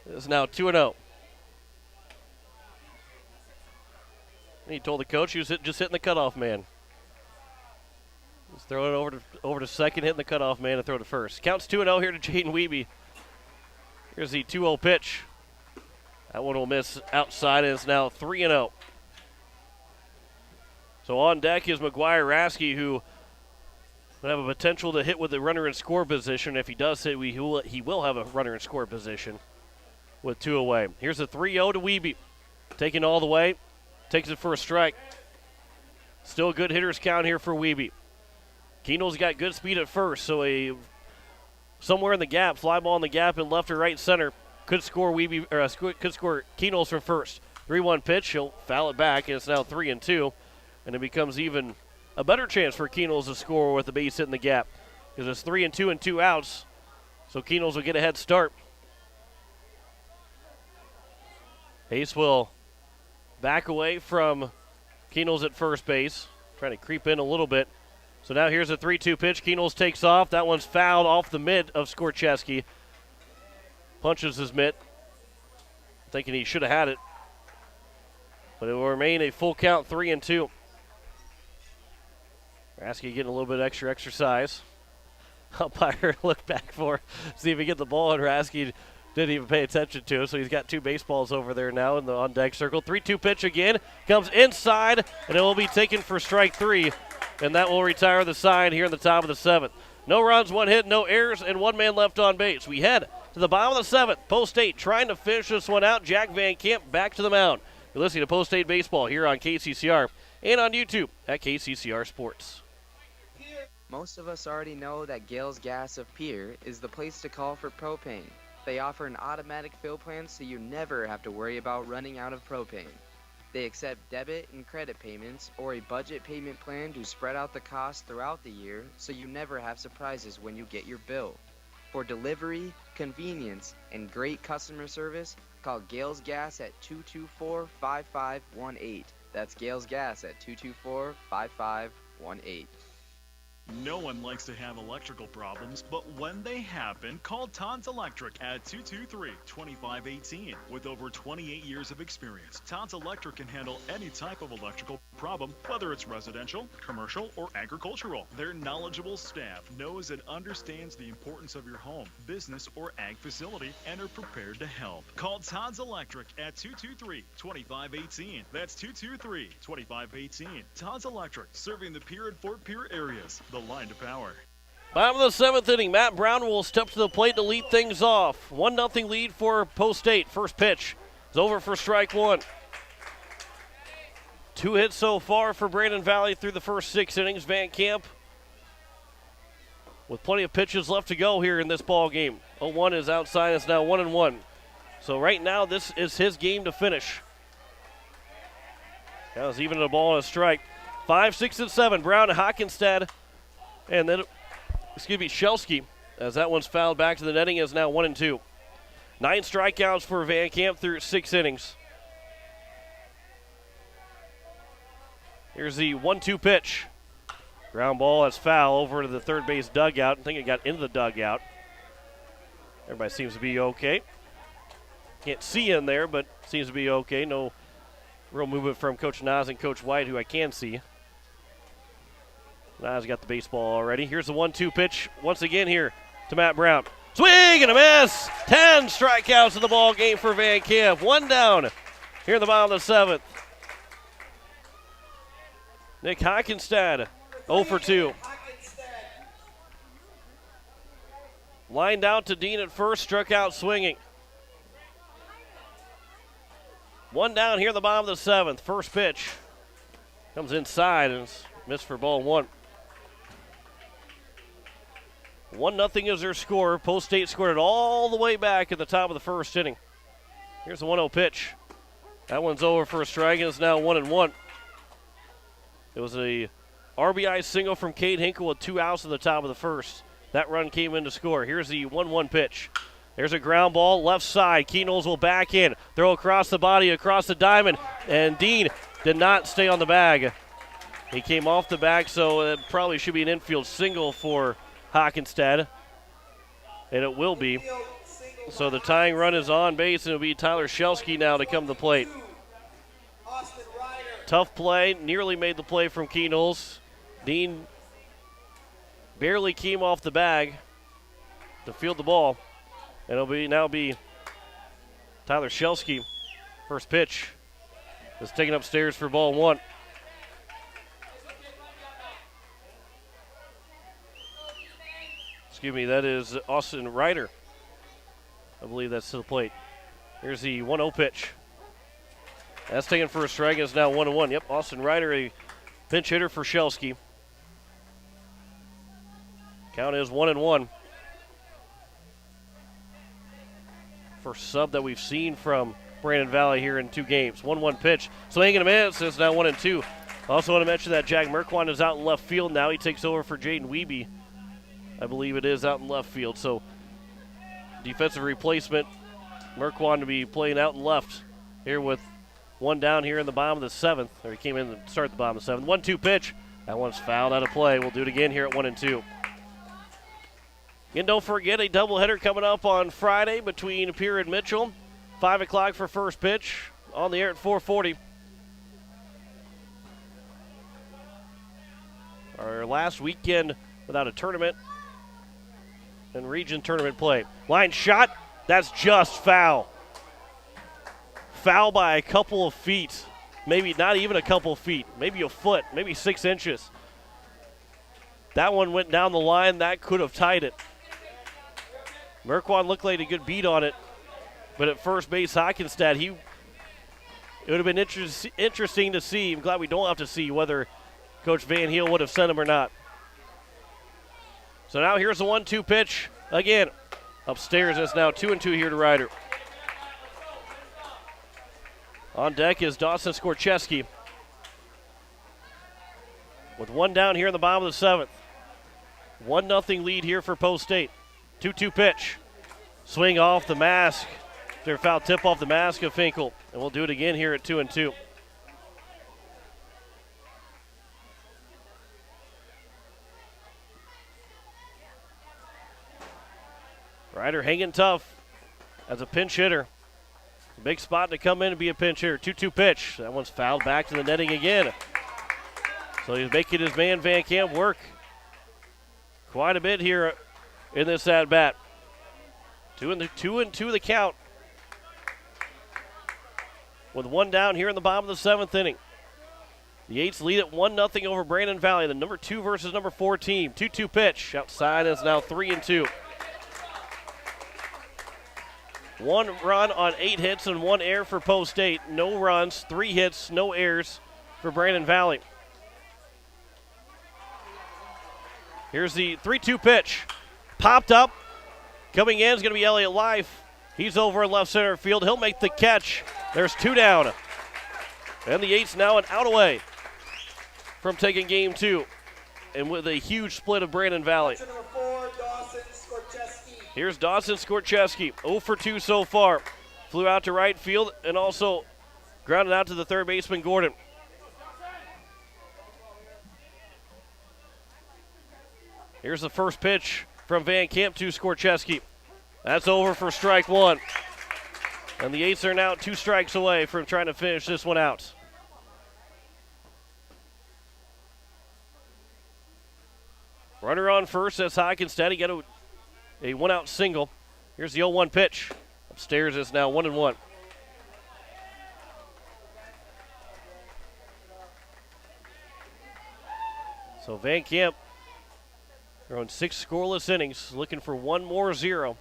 It's now 2-0. He told the coach he was just hitting the cutoff man. He's throwing it over to second, hitting the cutoff man, and throw to first. Counts 2-0 here to Jaden Wiebe. Here's the 2-0 pitch. That one will miss outside, and it's now 3-0. So on deck is McGuire Rasky, who will have a potential to hit with the runner in score position. If he does hit, he will have a runner in score position with 2 away. Here's a 3-0 to Wiebe. Taking all the way. Takes it for a strike. Still a good hitters count here for Wiebe. Keenel's got good speed at first, so somewhere in the gap, fly ball in the gap in left or right center could score could score Keenel's from first. 3-1 pitch, he'll foul it back, and it's now 3-2. And it becomes even a better chance for Keenels to score with the base hit in the gap because it's 3-2 and 2 outs. So Keenels will get a head start. Hayes will back away from Keenels at first base, trying to creep in a little bit. So now here's a 3-2 pitch. Keenels takes off. That one's fouled off the mid of Skorcheski. Punches his mitt, thinking he should have had it. But it will remain a full count, 3-2. Rasky getting a little bit extra exercise. Umpire look back see if he get the ball, and Rasky didn't even pay attention to it, so he's got 2 baseballs over there now in the on-deck circle. 3-2 pitch again, comes inside, and it will be taken for strike 3, and that will retire the side here in the top of the 7th. No runs, 1 hit, no errors, and 1 man left on base. We head to the bottom of the 7th. Post State trying to finish this one out. Jack Van Camp back to the mound. You're listening to Post State Baseball here on KCCR and on YouTube at KCCR Sports. Most of us already know that Gales Gas of Pierre is the place to call for propane. They offer an automatic fill plan so you never have to worry about running out of propane. They accept debit and credit payments or a budget payment plan to spread out the cost throughout the year so you never have surprises when you get your bill. For delivery, convenience, and great customer service, call Gales Gas at 224-5518. That's Gales Gas at 224-5518. No one likes to have electrical problems, but when they happen, call Todd's Electric at 223-2518. With over 28 years of experience, Todd's Electric can handle any type of electrical problem, whether it's residential, commercial, or agricultural. Their knowledgeable staff knows and understands the importance of your home, business, or ag facility and are prepared to help. Call Todd's Electric at 223-2518. That's 223-2518. Todd's Electric, serving the Pierre and Fort Pierre areas. The line to power. Bottom of the 7th inning, Matt Brown will step to the plate to lead things off. 1-0 lead for Post State. First pitch is over for strike 1. 2 hits so far for Brandon Valley through the first 6 innings. Van Camp with plenty of pitches left to go here in this ball game. 0-1 is outside. It's now 1-1. So right now this is his game to finish. That was even a ball and a strike. 5, 6, and 7. Brown and Hockenstad. And then, Shelsky, as that one's fouled back to the netting, is now 1-2. 9 strikeouts for Van Camp through 6 innings. Here's the 1-2 pitch. Ground ball is foul over to the third base dugout. I think it got into the dugout. Everybody seems to be okay. Can't see in there, but seems to be okay. No Real movement from Coach Nas and Coach White, who I can see. Nas got the baseball already. Here's the 1-2 pitch once again here to Matt Brown. Swing and a miss. 10 strikeouts in the ball game for Van Camp. 1 down here in the bottom of the 7th. Nick Hockenstad, 0 for 2. Lined out to Dean at first, struck out swinging. 1 down here in the bottom of the 7th. First pitch comes inside and it's missed for ball 1. 1-0 is their score. Post State scored it all the way back at the top of the first inning. Here's the 1-0 pitch. That one's over for a strike, and it's now 1-1. It was a RBI single from Cade Hinkle with 2 outs at the top of the first. That run came in to score. Here's the 1-1 pitch. There's a ground ball, left side. Keenolds will back in. Throw across the body, across the diamond, and Dean did not stay on the bag. He came off the bag, so it probably should be an infield single for Hockenstad, and it will be. So the tying run is on base, and it'll be Tyler Shelsky now to come to the plate. Tough play, nearly made the play from Keenolds. Dean barely came off the bag to field the ball, and it'll now be Tyler Shelsky. First pitch is taken upstairs for ball 1. Excuse me, that is Austin Ryder. I believe that's to the plate. Here's the 1-0 pitch. That's taken for a strike, and it's now 1-1. Yep, Austin Ryder, a pinch hitter for Shelsky. Count is 1-1. First sub that we've seen from Brandon Valley here in 2 games. 1-1 pitch. Swing and a miss. It's now 1-2. Also want to mention that Jack Merquan is out in left field now. He takes over for Jaden Wiebe. I believe it is out in left field. So defensive replacement, Merquan to be playing out in left here with 1 down here in the bottom of the 7th. Or he came in and started the bottom of the 7th. 1-2 pitch. That one's fouled out of play. We'll do it again here at 1-2. And don't forget a doubleheader coming up on Friday between Pierre and Mitchell. 5 o'clock for first pitch. On the air at 4:40. Our last weekend without a tournament and region tournament play. Line shot, that's just foul. Foul by a couple of feet. Maybe not even a couple of feet. Maybe a foot, maybe 6 inches. That one went down the line. That could have tied it. Merquan looked like a good beat on it. But at first base, Hockenstad, it would have been interesting to see. I'm glad we don't have to see whether Coach Van Heel would have sent him or not. So now here's the 1-2 pitch. Again, upstairs. It's now 2-2 here to Ryder. On deck is Dawson Skorcheski. With 1 down here in the bottom of the 7th. 1-0 lead here for Post State. 2-2 pitch. Swing off the mask. Their foul tip off the mask of Finkel. And we'll do it again here at 2-2. Ryder hanging tough as a pinch hitter. Big spot to come in and be a pinch hitter. 2-2 pitch. That one's fouled back to the netting again. So he's making his man Van Camp work quite a bit here in this at-bat. 2-2 the count. With 1 down here in the bottom of the 7th inning. The Eights lead at 1-0 over Brandon Valley, the number 2 versus number 4 team. 2-2 pitch. Outside is now 3-2. 1 run on 8 hits and 1 error for Post State. No runs, 3 hits, no errors for Brandon Valley. Here's the 3-2 pitch. Popped up. Coming in is going to be Elliott Life. He's over in left center field. He'll make the catch. There's 2 down. And the Eights now an out away from taking game 2. And with a huge split of Brandon Valley. Number 4, Dawson Skorcheski. Here's Dawson Skorcheski, 0 for 2 so far. Flew out to right field and also grounded out to the third baseman, Gordon. Here's the first pitch from Van Camp to Skorcheski. That's over for strike 1. And the Eights are now 2 strikes away from trying to finish this one out. Runner on first, that's Hockenstead. He got a one-out single. Here's the 0-1 pitch. Upstairs is now 1-1. So Van Camp throwing 6 scoreless innings, looking for one more 0.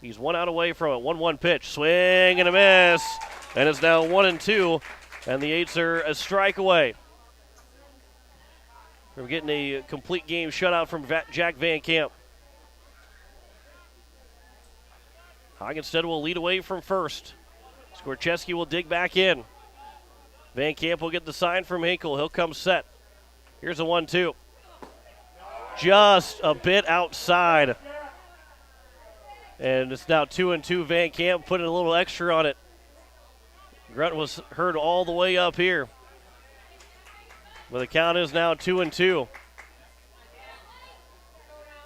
He's 1 out away from it. 1-1 pitch, swing and a miss, and it's now 1-2, and the Eights are a strike away from getting a complete game shutout from Jack Van Camp. Hockenstead will lead away from first. Skorcheski will dig back in. Van Camp will get the sign from Hinkle. He'll come set. Here's a 1-2. Just a bit outside. And it's now 2-2. Van Camp putting a little extra on it. Grunt was heard all the way up here. But the count is now 2-2.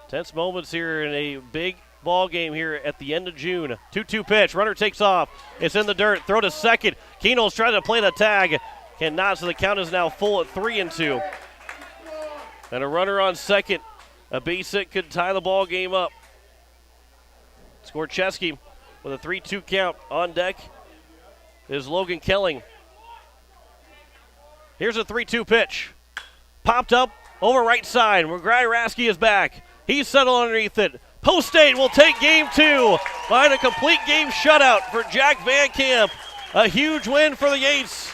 Tense moments here in a big ball game here at the end of June. 2-2 pitch. Runner takes off. It's in the dirt. Throw to second. Keno's trying to play the tag. Cannot, so the count is now full at 3-2. And a runner on second. A base hit could tie the ball game up. Skorcheski with a 3-2 count. On deck is Logan Kelling. Here's a 3-2 pitch. Popped up over right side. McGrath-Rasky is back. He's settled underneath it. Post State will take game 2 behind a complete game shutout for Jack Van Camp. A huge win for the Yates,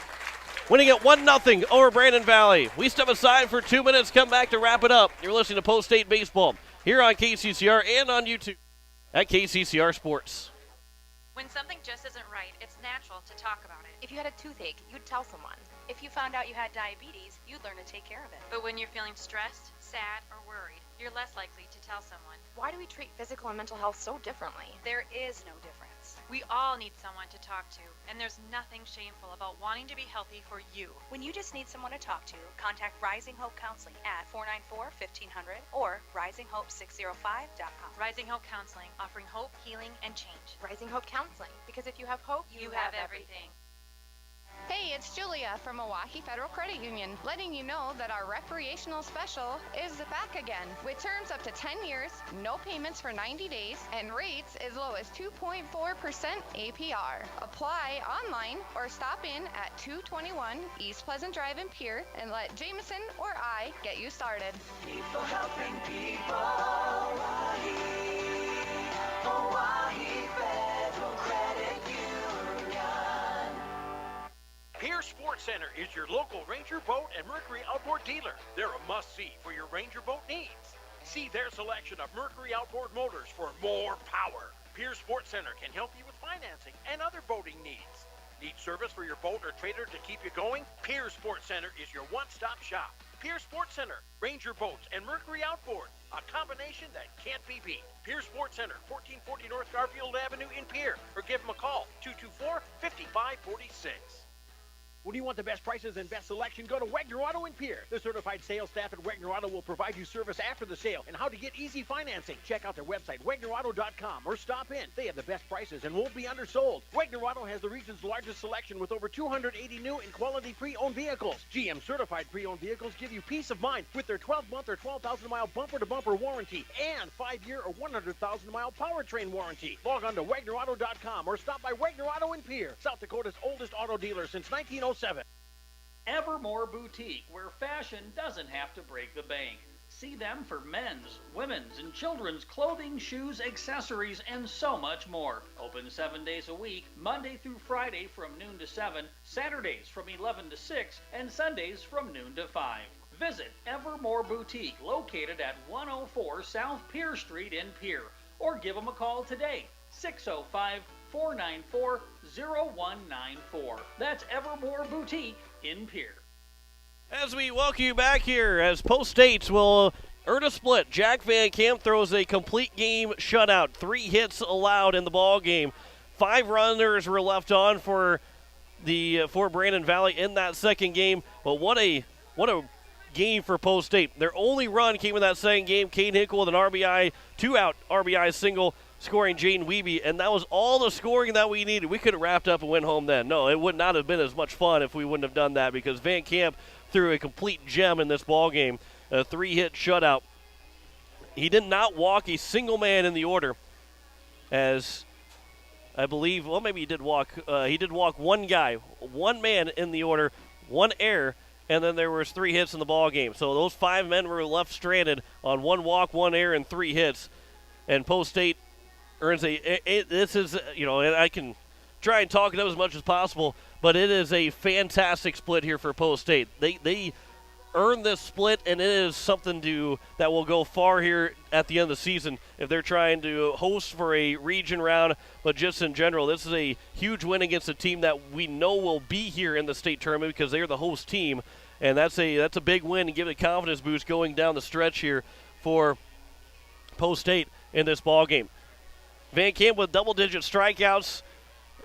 winning at 1-0 over Brandon Valley. We step aside for 2 minutes, come back to wrap it up. You're listening to Post State Baseball here on KCCR and on YouTube at KCCR Sports. When something just isn't right, it's natural to talk about it. If you had a toothache, you'd tell someone. If you found out you had diabetes, you'd learn to take care of it. But when you're feeling stressed, sad, or worried, you're less likely to tell someone. Why do we treat physical and mental health so differently? There is no difference. We all need someone to talk to, and there's nothing shameful about wanting to be healthy for you. When you just need someone to talk to, contact Rising Hope Counseling at 494-1500 or risinghope605.com. Rising Hope Counseling, offering hope, healing, and change. Rising Hope Counseling, because if you have hope, you have everything. Hey, it's Julia from Milwaukee Federal Credit Union, letting you know that our recreational special is back again, with terms up to 10 years, no payments for 90 days, and rates as low as 2.4% APR. Apply online or stop in at 221 East Pleasant Drive in Pierre and let Jameson or I get you started. People helping people. Hawaii Federal Credit Union. Pierre Sports Center is your local Ranger Boat and Mercury Outboard dealer. They're a must-see for your Ranger boat needs. See their selection of Mercury outboard motors for more power. Pierre Sports Center can help you with financing and other boating needs. Need service for your boat or trailer to keep you going? Pierre Sports Center is your one-stop shop. Pierre Sports Center, Ranger Boats, and Mercury Outboard, a combination that can't be beat. Pierre Sports Center, 1440 North Garfield Avenue in Pierre, or give them a call, 224-5546. When you want the best prices and best selection, go to Wegner Auto in Pierre. The certified sales staff at Wegner Auto will provide you service after the sale and how to get easy financing. Check out their website, WegnerAuto.com, or stop in. They have the best prices and won't be undersold. Wegner Auto has the region's largest selection with over 280 new and quality pre-owned vehicles. GM certified pre-owned vehicles give you peace of mind with their 12-month or 12,000-mile bumper-to-bumper warranty and 5-year or 100,000-mile powertrain warranty. Log on to WegnerAuto.com or stop by Wegner Auto in Pierre, South Dakota's oldest auto dealer since 1907. Evermore Boutique, where fashion doesn't have to break the bank. See them for men's, women's, and children's clothing, shoes, accessories, and so much more. Open 7 days a week, Monday through Friday from noon to 7, Saturdays from 11 to 6, and Sundays from noon to 5. Visit Evermore Boutique, located at 104 South Pierre Street in Pierre, or give them a call today, 605-494-0194. That's Evermore Boutique in Pierre. As we welcome you back here, as Post States will earn a split. Jack Van Camp throws a complete game shutout. 3 hits allowed in the ball game. 5 runners were left on for Brandon Valley in that second game. But what a game for Post State. Their only run came in that second game. Kane Hinkle with an RBI, 2-out RBI single, scoring Jaden Wiebe, and that was all the scoring that we needed. We could have wrapped up and went home then. No, it would not have been as much fun if we wouldn't have done that, because Van Camp threw a complete gem in this ball game, a 3-hit shutout. he did not walk a single man in the order, as I believe, well, maybe he did walk one guy, one man in the order, one error, and then there was 3 hits in the ball game. So those 5 men were left stranded on 1 walk, 1 error, and 3 hits. And Post State earns this is, and I can try and talk it up as much as possible, but it is a fantastic split here for Post State. They earned this split, and it is something that will go far here at the end of the season if they're trying to host for a region round. But just in general, this is a huge win against a team that we know will be here in the state tournament because they're the host team, and that's a big win and give it a confidence boost going down the stretch here for Post State in this ball game. Van Camp with double-digit strikeouts.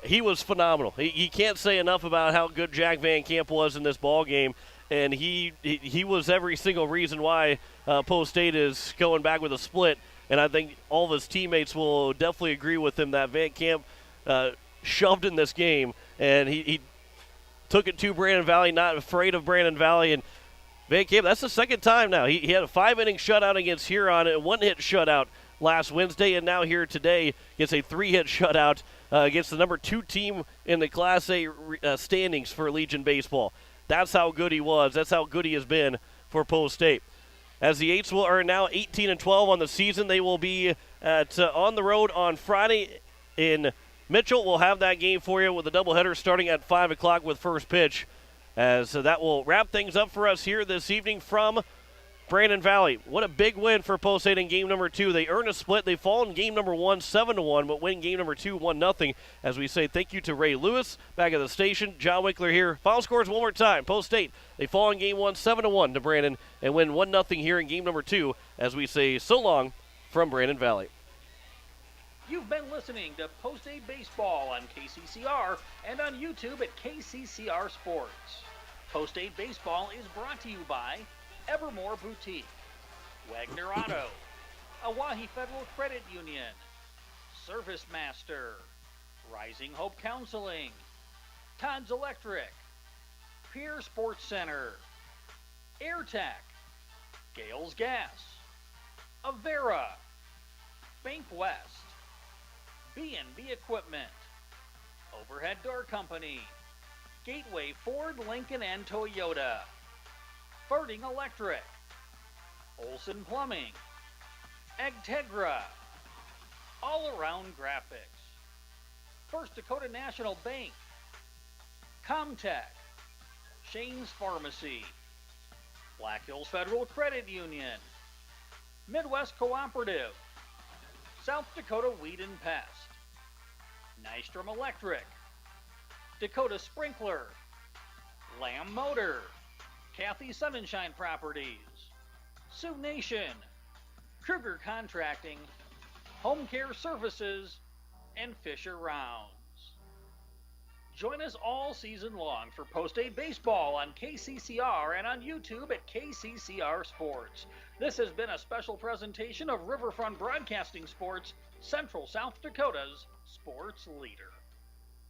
He was phenomenal. He can't say enough about how good Jack Van Camp was in this ball game. And he was every single reason why Post State is going back with a split. And I think all of his teammates will definitely agree with him that Van Camp shoved in this game. And he took it to Brandon Valley, not afraid of Brandon Valley. And Van Camp, that's the second time now. He had a 5-inning shutout against Huron, a 1-hit shutout last Wednesday, and now here today gets a 3-hit shutout against the number 2 team in the Class A standings for Legion Baseball. That's how good he was. That's how good he has been for Post State. As the Eights are now 18-12 on the season, they will be on the road on Friday in Mitchell. We'll have that game for you with a doubleheader starting at 5 o'clock with first pitch. As that will wrap things up for us here this evening from Brandon Valley. What a big win for Post State in game number 2. They earn a split. They fall in game number 1, 7-1, but win game number 2, 1-0. As we say thank you to Ray Lewis back at the station. John Winkler here. Final scores one more time. Post State, they fall in game 1, 7-1 to Brandon, and win 1-0 here in game number 2. As we say so long from Brandon Valley. You've been listening to Post State Baseball on KCCR and on YouTube at KCCR Sports. Post State Baseball is brought to you by Evermore Boutique, Wagner Auto, Owyhee Federal Credit Union, Service Master, Rising Hope Counseling, Todd's Electric, Pierre Sports Center, AirTech, Gales Gas, Avera, Bank West, B&B Equipment, Overhead Door Company, Gateway Ford, Lincoln, and Toyota, Farting Electric, Olson Plumbing, Agtegra, All Around Graphics, First Dakota National Bank, Comtech, Shane's Pharmacy, Black Hills Federal Credit Union, Midwest Cooperative, South Dakota Weed and Pest, Nystrom Electric, Dakota Sprinkler, Lamb Motor, Kathy Sunshine Properties, Sioux Nation, Kruger Contracting, Home Care Services, and Fisher Rounds. Join us all season long for Post State Baseball on KCCR and on YouTube at KCCR Sports. This has been a special presentation of Riverfront Broadcasting Sports, Central South Dakota's sports leader.